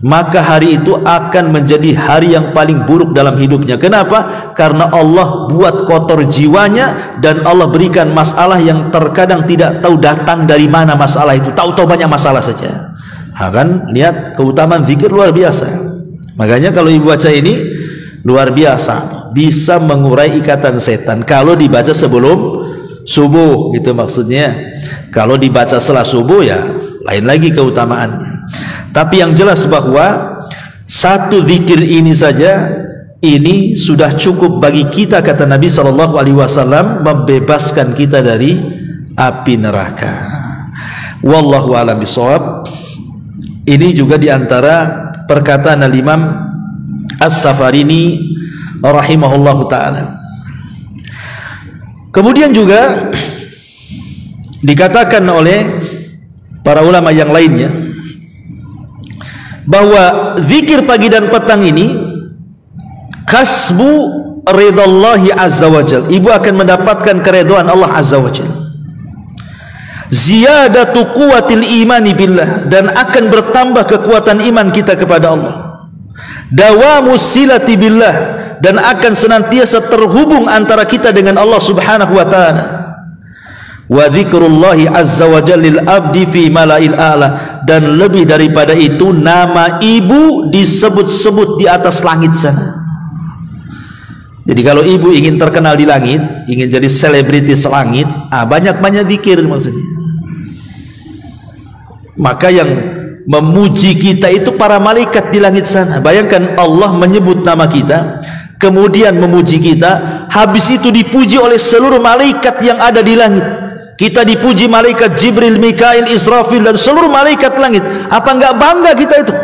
maka hari itu akan menjadi hari yang paling buruk dalam hidupnya. Kenapa? Karena Allah buat kotor jiwanya, dan Allah berikan masalah yang terkadang tidak tahu datang dari mana masalah itu. Tahu-tahu banyak masalah saja. Kan lihat keutamaan zikir luar biasa. Makanya kalau ibu baca ini luar biasa, bisa mengurai ikatan setan kalau dibaca sebelum subuh, gitu maksudnya. Kalau dibaca setelah subuh ya lain lagi keutamaannya. Tapi yang jelas bahwa satu zikir ini saja, ini sudah cukup bagi kita, kata Nabi SAW, membebaskan kita dari api neraka. Wallahu a'lam bishawab. Ini juga diantara perkataan Al-Imam As-Safarini rahimahullahu ta'ala. Kemudian juga dikatakan oleh para ulama yang lainnya bahwa zikir pagi dan petang ini kasbu ridallahi azza wajal, ibu akan mendapatkan keridhaan Allah azza wajal, ziyadatu quwwatil imani billah, dan akan bertambah kekuatan iman kita kepada Allah, dawamu silati billah, dan akan senantiasa terhubung antara kita dengan Allah subhanahu wa ta'ala, wa dzikrullahi azza wa jalla lil abdi fi malail a'la, dan lebih daripada itu nama ibu disebut-sebut di atas langit sana. Jadi kalau ibu ingin terkenal di langit, ingin jadi selebritis langit, banyak-banyak zikir maksudnya. Maka yang memuji kita itu para malaikat di langit sana. Bayangkan Allah menyebut nama kita, kemudian memuji kita, habis itu dipuji oleh seluruh malaikat yang ada di langit. Kita dipuji malaikat Jibril, Mikail, Israfil, dan seluruh malaikat langit. Apa enggak bangga kita itu?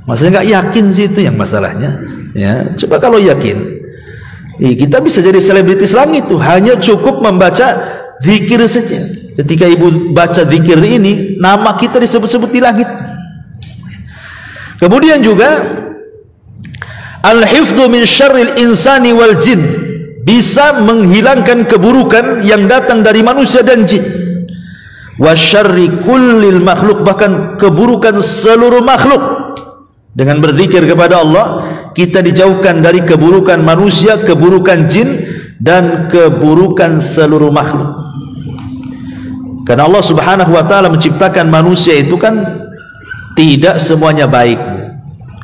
Maksudnya enggak yakin sih, itu yang masalahnya. Ya, coba kalau yakin, kita bisa jadi selebritis langit tuh. Hanya cukup membaca zikir saja. Ketika ibu baca zikir ini, nama kita disebut-sebut di langit. Kemudian juga al-hifdzu min syarril insani wal jin, bisa menghilangkan keburukan yang datang dari manusia dan jin. Wa syarri kullil makhluk, bahkan keburukan seluruh makhluk. Dengan berzikir kepada Allah, kita dijauhkan dari keburukan manusia, keburukan jin, dan keburukan seluruh makhluk. Karena Allah subhanahu wa ta'ala menciptakan manusia itu kan tidak semuanya baik.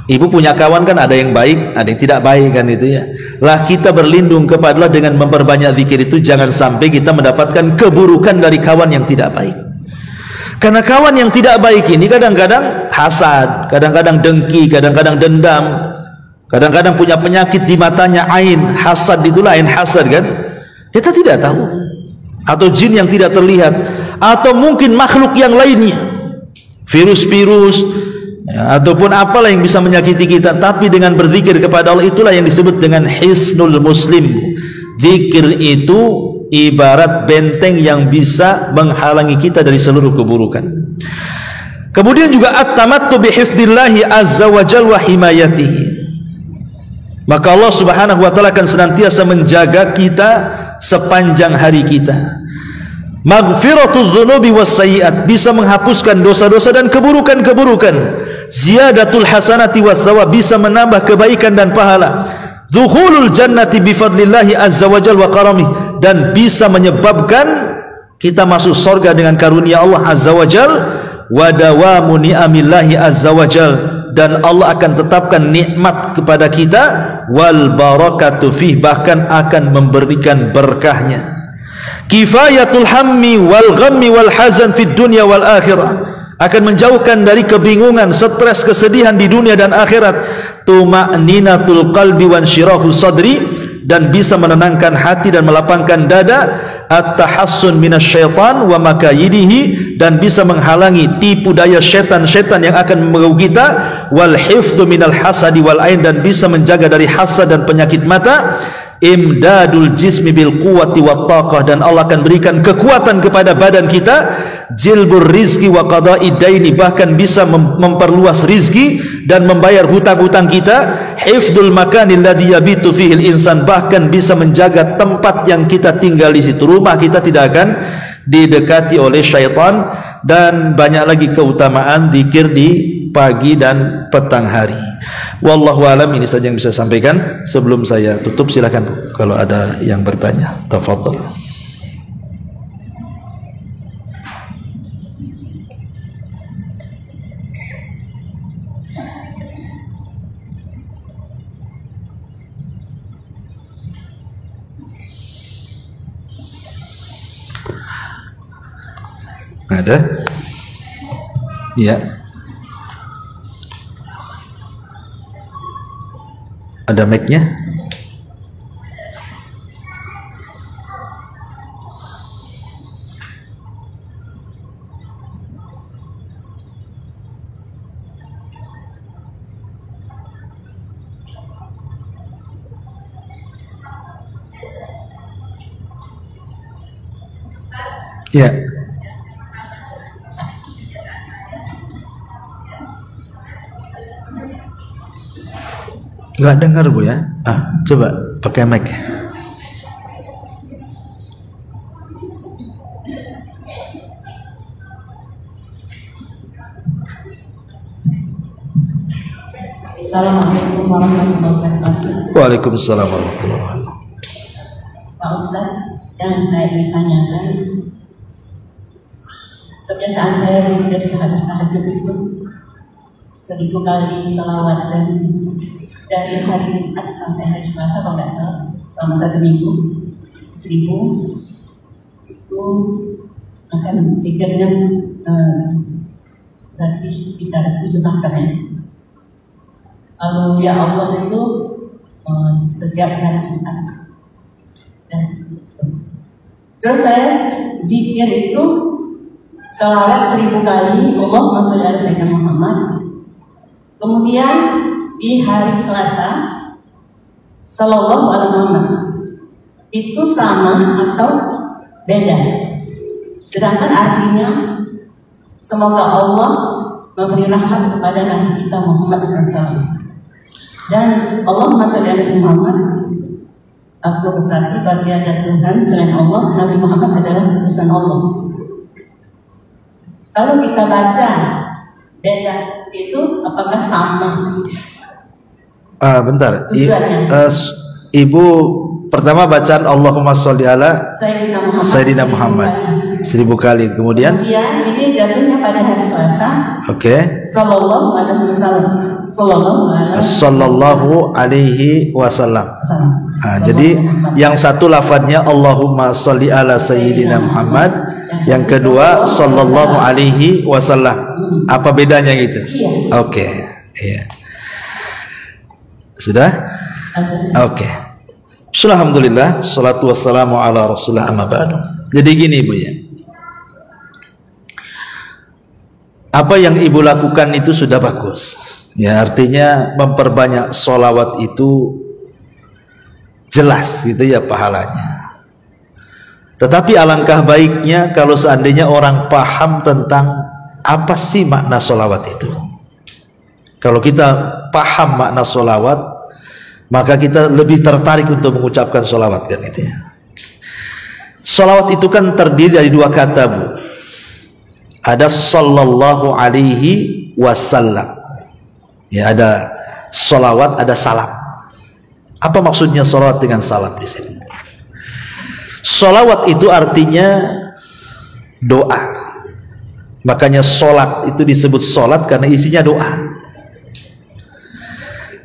Ibu punya kawan kan, ada yang baik, ada yang tidak baik kan, itu ya. Lah kita berlindung kepada Allah dengan memperbanyak zikir itu, jangan sampai kita mendapatkan keburukan dari kawan yang tidak baik. Karena kawan yang tidak baik ini kadang-kadang hasad, kadang-kadang dengki, kadang-kadang dendam, kadang-kadang punya penyakit di matanya, ain hasad, itulah ain hasad kan, kita tidak tahu. Atau jin yang tidak terlihat, atau mungkin makhluk yang lainnya, virus-virus, ya, ataupun apalah yang bisa menyakiti kita. Tapi dengan berzikir kepada Allah, itulah yang disebut dengan hisnul muslim. Zikir itu ibarat benteng yang bisa menghalangi kita dari seluruh keburukan. Kemudian juga at-tamattu bihifdzillahi azza wa jalla wa himayatihi, maka Allah subhanahu wa ta'ala akan senantiasa menjaga kita sepanjang hari kita. Maghfiratuz dzunubi was sayyi'at, bisa menghapuskan dosa-dosa dan keburukan-keburukan. Ziyadatul hasanati was thawab, bisa menambah kebaikan dan pahala. Dukhulul jannati bifadlillahi azza wa jalla wa karamih, dan bisa menyebabkan kita masuk surga dengan karunia Allah azza wa jalla. Wa dawamu ni'amillahi azza wa jalla, dan Allah akan tetapkan nikmat kepada kita. Wal barakatu fih, bahkan akan memberikan berkahnya. Kifayatul hammi wal ghammi wal hazan fid dunya wal akhirah, akan menjauhkan dari kebingungan, stres, kesedihan di dunia dan akhirat. Tuma'ninatul qalbi wansyirahu sadri, dan bisa menenangkan hati dan melapangkan dada. At-tahassun minasyaitan wa makayidihi, dan bisa menghalangi tipu daya syaitan-syaitan yang akan merugi kita. Wal hifdzu minal hasadi wal ain, dan bisa menjaga dari hasad dan penyakit mata. Imdadul jismi bil quwwati wat taqah, dan Allah akan berikan kekuatan kepada badan kita. Jilbur rizki wa qada'i daini, bahkan bisa memperluas rizki dan membayar hutang-hutang kita. Hifdul makanil ladzi yabitu fihil insan, bahkan bisa menjaga tempat yang kita tinggal di situ. Rumah kita tidak akan didekati oleh syaitan. Dan banyak lagi keutamaan zikir di pagi dan petang hari. Wallahu alam, ini saja yang bisa saya sampaikan. Sebelum saya tutup, silakan Bu, kalau ada yang bertanya. Tafadhol. Ada? Iya. Ada mic-nya? Ya. Nggak dengar Bu ya? Coba pakai mic. Assalamualaikum warahmatullahi wabarakatuh. Waalaikumsalam warahmatullahi wabarakatuh. Pak Ustaz, yang saya ingin tanyakan, kebiasaan saya dari sehabis tahajud itu 1000 kali salawat, dan dari hari Jumat sampai hari Selasa kalau nggak salah selama 1 minggu 1000 itu akan tiketnya berarti sekitar 7 rakaat ya. Lalu ya Allah itu setiap hari Jumat. Terus saya zikir itu salawat 1000 kali, Allahumma sholli ala sayyidina Muhammad. Kemudian di hari Selasa sallallahu alaihi Muhammad. Itu sama atau beda? Sedangkan artinya semoga Allah memberi rahmat kepada Nabi kita Muhammad SAW. Dan Allahumma sholli ala sayyidina Muhammad. Aku bersaksi bahwa tiada Tuhan selain Allah, Nabi Muhammad adalah utusan Allah. Kalau kita baca beda itu apakah sama? Bentar. Ibu pertama bacaan Allahumma sholli ala Sayyidina Muhammad 1000 kali. Kemudian ini jatuhnya pada hari Selasa. Oke. Sallallahu alaihi wasallam. Sallallahu alaihi wasallam. Jadi yang satu lafadznya Allahumma sholli ala Sayyidina Muhammad, yang kedua sallallahu alaihi wasallam. Apa bedanya gitu? Oke. Iya. Sudah? Oke. Alhamdulillah, salatu wassalamu ala Rasulillah, amma ba'du. Jadi gini Bu ya. Apa yang Ibu lakukan itu sudah bagus. Ya, artinya memperbanyak sholawat itu jelas gitu ya pahalanya. Tetapi alangkah baiknya kalau seandainya orang paham tentang apa sih makna sholawat itu. Kalau kita paham makna sholawat, maka kita lebih tertarik untuk mengucapkan sholawat kan itu ya. Sholawat itu kan terdiri dari 2 kata Bu. Ada sallallahu alaihi wasallam. Ya, ada sholawat, ada salam. Apa maksudnya sholawat dengan salam di sini? Sholawat itu artinya doa. Makanya sholat itu disebut sholat karena isinya doa.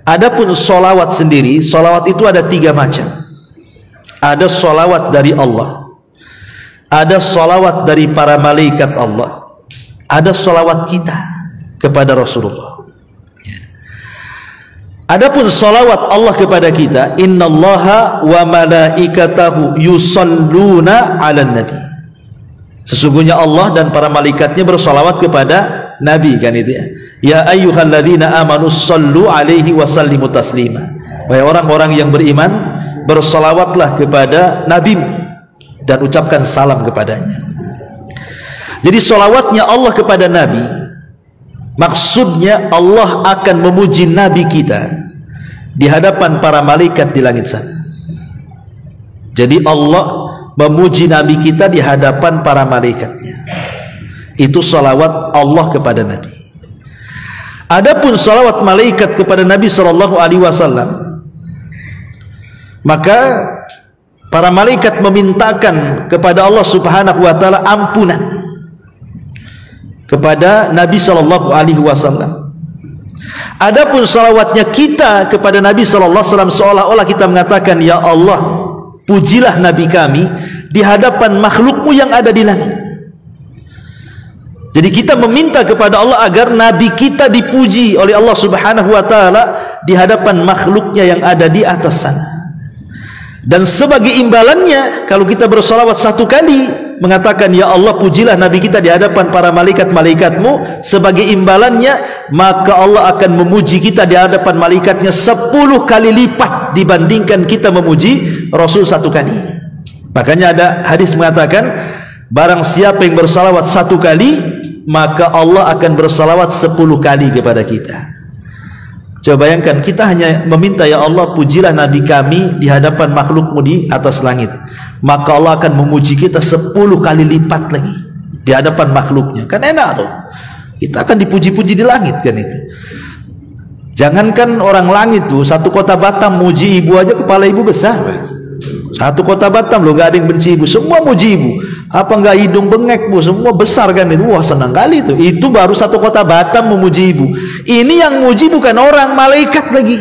Adapun sholawat sendiri, sholawat itu ada 3 macam. Ada sholawat dari Allah, ada sholawat dari para malaikat Allah, ada salawat kita kepada Rasulullah. Adapun salawat Allah kepada kita, innallaha wa malaikatahu yusalluna 'alan nabi. Sesungguhnya Allah dan para malaikatnya bersalawat kepada Nabi, kan itu ya. Ya ayyuhalladzina amanu sallu 'alaihi wa sallimu taslima. Wahai orang-orang yang beriman, bersalawatlah kepada Nabi dan ucapkan salam kepadanya. Jadi salawatnya Allah kepada Nabi, maksudnya Allah akan memuji Nabi kita di hadapan para malaikat di langit sana. Jadi Allah memuji Nabi kita di hadapan para malaikatnya. Itu salawat Allah kepada Nabi. Adapun salawat malaikat kepada Nabi SAW, maka para malaikat memintakan kepada Allah Subhanahu wa taala ampunan kepada Nabi SAW. Adapun salawatnya kita kepada Nabi SAW, seolah-olah kita mengatakan, ya Allah, pujilah Nabi kami di hadapan makhlukmu yang ada di langit. Jadi kita meminta kepada Allah agar Nabi kita dipuji oleh Allah Subhanahu wa taala di hadapan makhluknya yang ada di atas sana. Dan sebagai imbalannya, kalau kita bersalawat satu kali mengatakan, ya Allah, pujilah Nabi kita di hadapan para malaikat-malaikatmu, sebagai imbalannya maka Allah akan memuji kita di hadapan malaikatnya 10 kali lipat dibandingkan kita memuji Rasul satu kali. Makanya ada hadis mengatakan, barang siapa yang bersalawat satu kali, maka Allah akan bersalawat 10 kali kepada kita. Coba bayangkan, kita hanya meminta, ya Allah, pujilah Nabi kami di hadapan makhlukmu di atas langit, maka Allah akan memuji kita 10 kali lipat lagi di hadapan makhluknya. Kan enak tuh, kita akan dipuji-puji di langit, kan itu. Jangankan orang langit tuh, satu kota Batam muji ibu aja kepala ibu besar. Satu kota Batam loh, gak ada yang benci ibu, semua muji ibu. Apa enggak hidung bengek bu, semua besar kan itu. Wah, senang kali itu. Itu baru satu kota Batam memuji ibu. Ini yang muji bukan orang, malaikat lagi.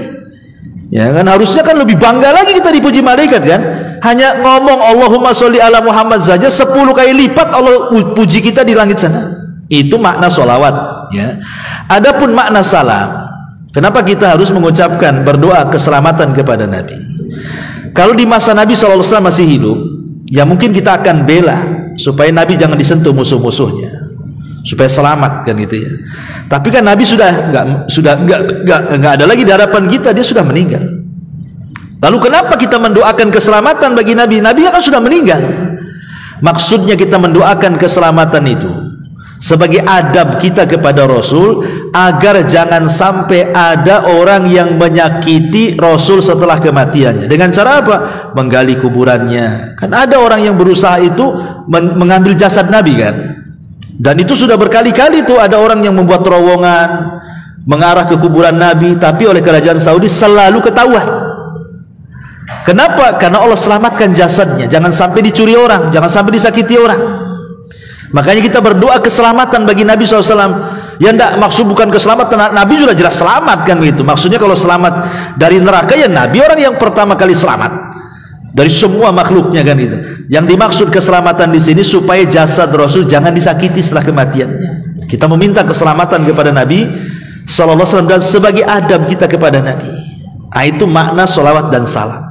Ya kan, harusnya kan lebih bangga lagi kita dipuji malaikat kan. Hanya ngomong Allahumma sholli ala Muhammad saja 10 kali lipat Allah puji kita di langit sana. Itu makna sholawat ya. Adapun makna salam, kenapa kita harus mengucapkan berdoa keselamatan kepada Nabi? Kalau di masa Nabi SAW masih hidup, ya mungkin kita akan bela supaya Nabi jangan disentuh musuh-musuhnya, supaya selamat kan gitu ya. Tapi kan Nabi sudah nggak ada lagi di hadapan kita, dia sudah meninggal. Lalu kenapa kita mendoakan keselamatan bagi Nabi? Nabi kan sudah meninggal. Maksudnya kita mendoakan keselamatan itu sebagai adab kita kepada Rasul, agar jangan sampai ada orang yang menyakiti Rasul setelah kematiannya. Dengan cara apa? Menggali kuburannya. Kan ada orang yang berusaha itu mengambil jasad Nabi kan. Dan itu sudah berkali-kali tuh ada orang yang membuat terowongan mengarah ke kuburan Nabi, tapi oleh kerajaan Saudi selalu ketahuan. Kenapa? Karena Allah selamatkan jasadnya, jangan sampai dicuri orang, jangan sampai disakiti orang. Makanya kita berdoa keselamatan bagi Nabi SAW. Ya enggak, maksud bukan keselamatan, Nabi sudah jelas selamat kan begitu. Maksudnya kalau selamat dari neraka, ya Nabi orang yang pertama kali selamat dari semua makhluknya kan itu. Yang dimaksud keselamatan di sini supaya jasad Rasul jangan disakiti setelah kematiannya. Kita meminta keselamatan kepada Nabi SAW dan sebagai adab kita kepada Nabi. Nah, itu makna sholawat dan salam.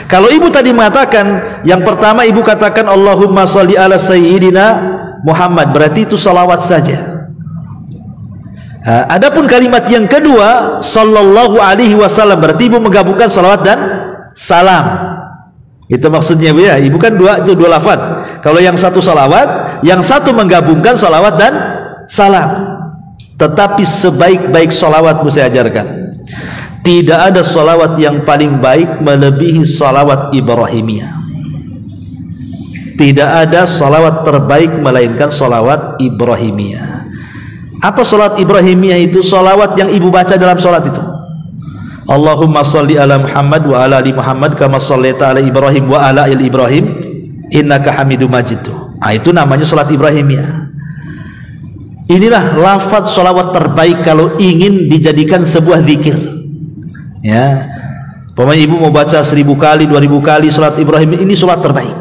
Kalau ibu tadi mengatakan, yang pertama ibu katakan Allahumma sholli ala sayyidina Muhammad, berarti itu salawat saja. Adapun kalimat yang kedua sallallahu alaihi wasallam, berarti ibu menggabungkan salawat dan salam. Itu maksudnya bu ya. Ibu kan itu dua lafaz. Kalau yang satu salawat, yang satu menggabungkan salawat dan salam. Tetapi sebaik-baik salawat saya ajarkan, tidak ada salawat yang paling baik melebihi salawat Ibrahimiyah. Tidak ada salawat terbaik melainkan salawat Ibrahimiyah. Apa salawat Ibrahimiyah itu? Salawat yang ibu baca dalam salat itu. Allahumma salli ala Muhammad wa ala ali Muhammad kama shallaita ala Ibrahim wa ala ali Ibrahim innaka Hamidum Majid. Itu namanya salat Ibrahimiyah. Inilah lafaz salawat terbaik kalau ingin dijadikan sebuah zikir. Ya, pokoknya ibu mau baca 1000 kali, 2000 kali salat Ibrahim, ini salat terbaik.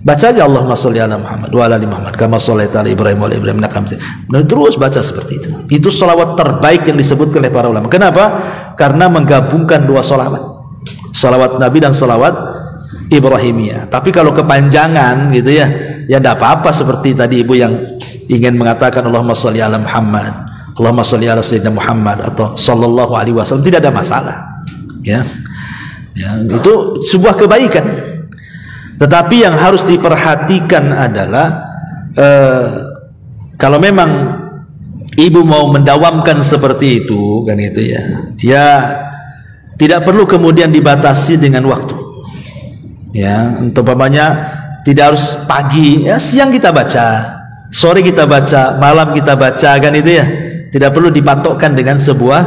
Baca aja Allahumma sholli ala Muhammad wa ala ali Muhammad kama shallaita ala Ibrahim wa ala Ibrahim innaka Hamidum Majid. Terus baca seperti itu. Itu sholawat terbaik yang disebutkan oleh para ulama. Kenapa? Karena menggabungkan dua sholawat, sholawat Nabi dan sholawat Ibrahimiyah. Tapi kalau kepanjangan gitu ya tidak apa-apa, seperti tadi ibu yang ingin mengatakan Allahumma sholli ala Muhammad, Allahumma sholli ala Sayyidina Muhammad atau sallallahu alaihi wasallam, tidak ada masalah. Ya, itu sebuah kebaikan. Tetapi yang harus diperhatikan adalah kalau memang ibu mau mendawamkan seperti itu kan itu ya tidak perlu kemudian dibatasi dengan waktu. Ya, umpamanya tidak harus pagi, ya siang kita baca, sore kita baca, malam kita baca kan itu ya. Tidak perlu dipatokkan dengan sebuah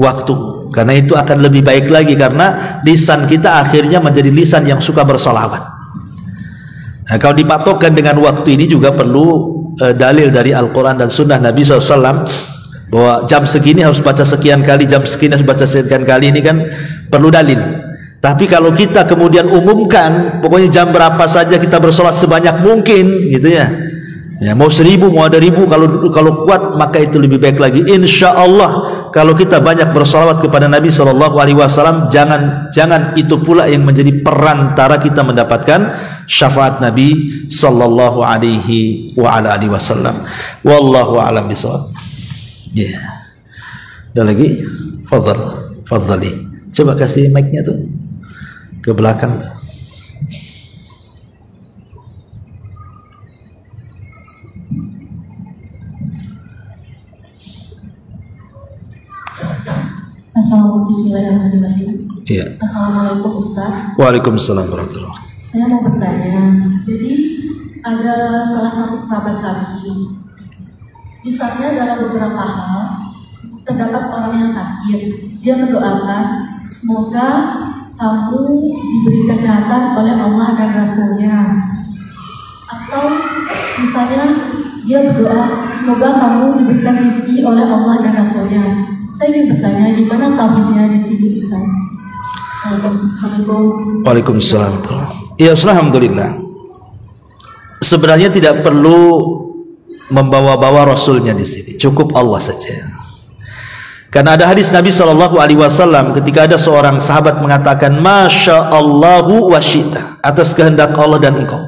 waktu. Karena itu akan lebih baik lagi, karena lisan kita akhirnya menjadi lisan yang suka bersolawat. Nah, kalau dipatokkan dengan waktu ini juga perlu dalil dari Al-Quran dan Sunnah Nabi SAW bahwa jam segini harus baca sekian kali, jam segini harus baca sekian kali, ini kan perlu dalil. Tapi kalau kita kemudian umumkan pokoknya jam berapa saja kita bersolat sebanyak mungkin gitu ya, mau 1000 mau ada 1000, kalau kuat maka itu lebih baik lagi. Insya Allah kalau kita banyak bersolawat kepada Nabi SAW, jangan itu pula yang menjadi perantara kita mendapatkan syafaat Nabi sallallahu alaihi wa ala alihi wasallam. Wallahu a'lam bishawab. Ya. Ada lagi? Fadhali. Coba kasih mic-nya tuh ke belakang. Bismillahirrahmanirrahim. Iya. Assalamualaikum Ustaz. Waalaikumsalam warahmatullahi wabarakatuh. Saya mau bertanya, jadi ada salah satu kerabat kami, misalnya dalam beberapa hal terdapat orang yang sakit, dia mendoakan semoga kamu diberi kesehatan oleh Allah dan Rasulnya, atau misalnya dia berdoa semoga kamu diberikan rezeki oleh Allah dan Rasulnya. Saya ingin bertanya, gimana tauhidnya di sini Ustaz? Assalamualaikum. Waalaikumsalam. Ya, alhamdulillah. Sebenarnya tidak perlu membawa-bawa Rasulnya di sini, cukup Allah saja. Karena ada hadis Nabi SAW ketika ada seorang sahabat mengatakan Masya Allahu wa syi'ta, atas kehendak Allah dan engkau.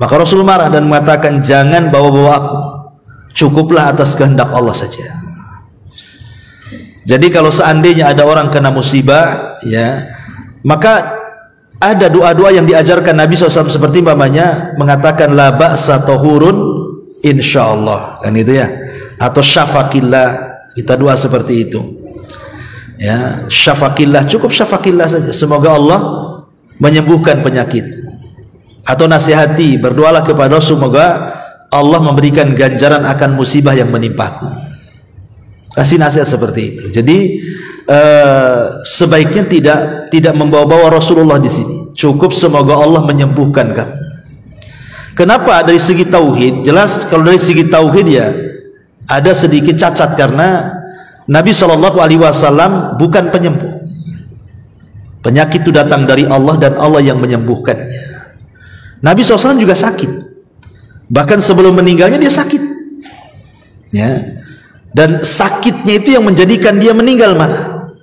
Maka Rasul marah dan mengatakan jangan bawa-bawa aku, cukuplah atas kehendak Allah saja. Jadi kalau seandainya ada orang kena musibah, ya, maka ada doa-doa yang diajarkan Nabi SAW seperti umpamanya mengatakan la ba'sa tahurun insyaallah, kan itu ya, atau syafaqillah, kita doa seperti itu. Ya, syafaqillah, cukup syafaqillah saja, semoga Allah menyembuhkan penyakit. Atau nasihati, berdoalah kepada semoga Allah memberikan ganjaran akan musibah yang menimpaku. Kasih nasihat seperti itu. Jadi sebaiknya tidak membawa-bawa Rasulullah di sini. Cukup semoga Allah menyembuhkan kamu. Kenapa? Dari segi tauhid, jelas kalau dari segi tauhid ya ada sedikit cacat, karena Nabi SAW bukan penyembuh. Penyakit itu datang dari Allah dan Allah yang menyembuhkannya. Nabi SAW juga sakit. Bahkan sebelum meninggalnya dia sakit. Ya. Dan sakitnya itu yang menjadikan dia meninggal malah.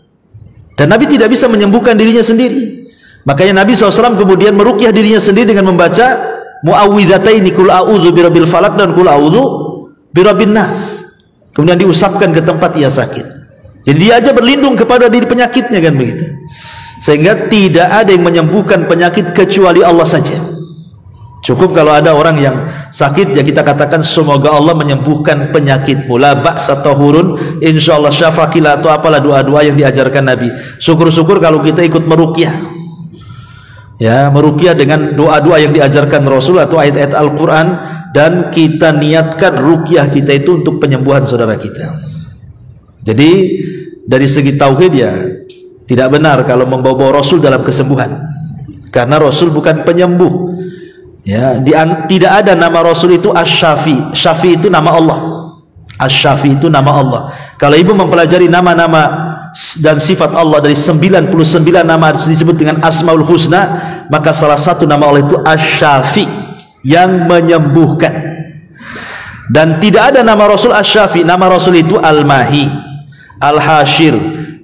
Dan Nabi tidak bisa menyembuhkan dirinya sendiri. Makanya Nabi SAW kemudian meruqyah dirinya sendiri dengan membaca muawwidhataini, qul a'udzu birabbil falaq dan qul a'udzu birabbin nas. Kemudian diusapkan ke tempat ia sakit. Jadi dia aja berlindung kepada diri penyakitnya, kan begitu. Sehingga tidak ada yang menyembuhkan penyakit kecuali Allah saja. Cukup kalau ada orang yang sakit, ya kita katakan semoga Allah menyembuhkan penyakitmu. La ba'sa tahurun insyaallah syafaqillah, atau apalah doa-doa yang diajarkan Nabi. Syukur-syukur kalau kita ikut meruqyah. Ya, meruqyah dengan doa-doa yang diajarkan Rasul atau ayat-ayat Al-Qur'an, dan kita niatkan ruqyah kita itu untuk penyembuhan saudara kita. Jadi dari segi tauhid ya tidak benar kalau membawa Rasul dalam kesembuhan. Karena Rasul bukan penyembuh. Ya, tidak ada nama Rasul itu Asy-Syafi. Syafi itu nama Allah. Asy-Syafi itu nama Allah. Kalau ibu mempelajari nama-nama dan sifat Allah dari 99 nama disebut dengan Asmaul Husna, maka salah satu nama Allah itu Asy-Syafi, yang menyembuhkan. Dan tidak ada nama Rasul Asy-Syafi. Nama Rasul itu Al-Mahi, Al-Hashir,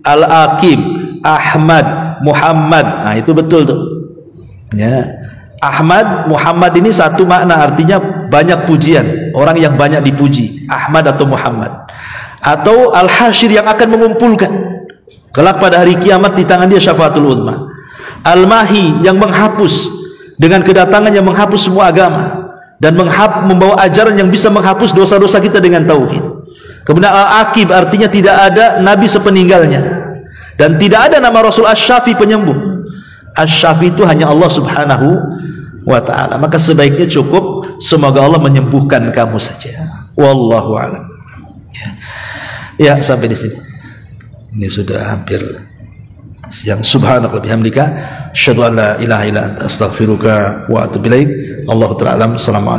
Al-Aqib, Ahmad, Muhammad. Nah, itu betul tuh. Ya. Ahmad, Muhammad ini satu makna, artinya banyak pujian, orang yang banyak dipuji. Ahmad atau Muhammad. Atau Al-Hashir, yang akan mengumpulkan kelak pada hari kiamat, di tangan dia syafaatul uzma. Al-Mahi, yang menghapus, dengan kedatangan yang menghapus semua agama dan membawa ajaran yang bisa menghapus dosa-dosa kita dengan tauhid. Kemudian Al-Aqib, artinya tidak ada nabi sepeninggalnya, dan tidak ada nama Rasul Asy-Syafi, penyembuh. Asy-Syafi itu hanya Allah Subhanahu wa ta'ala. Maka sebaiknya cukup semoga Allah menyembuhkan kamu saja. Wallahu a'lam. Ya, sampai di sini. Ini sudah hampir siang. Subhanaka bihamdika asyhadu an la ilaha illa anta astaghfiruka wa atubu ilaik. Allahu ta'ala alam. Assalamualaikum.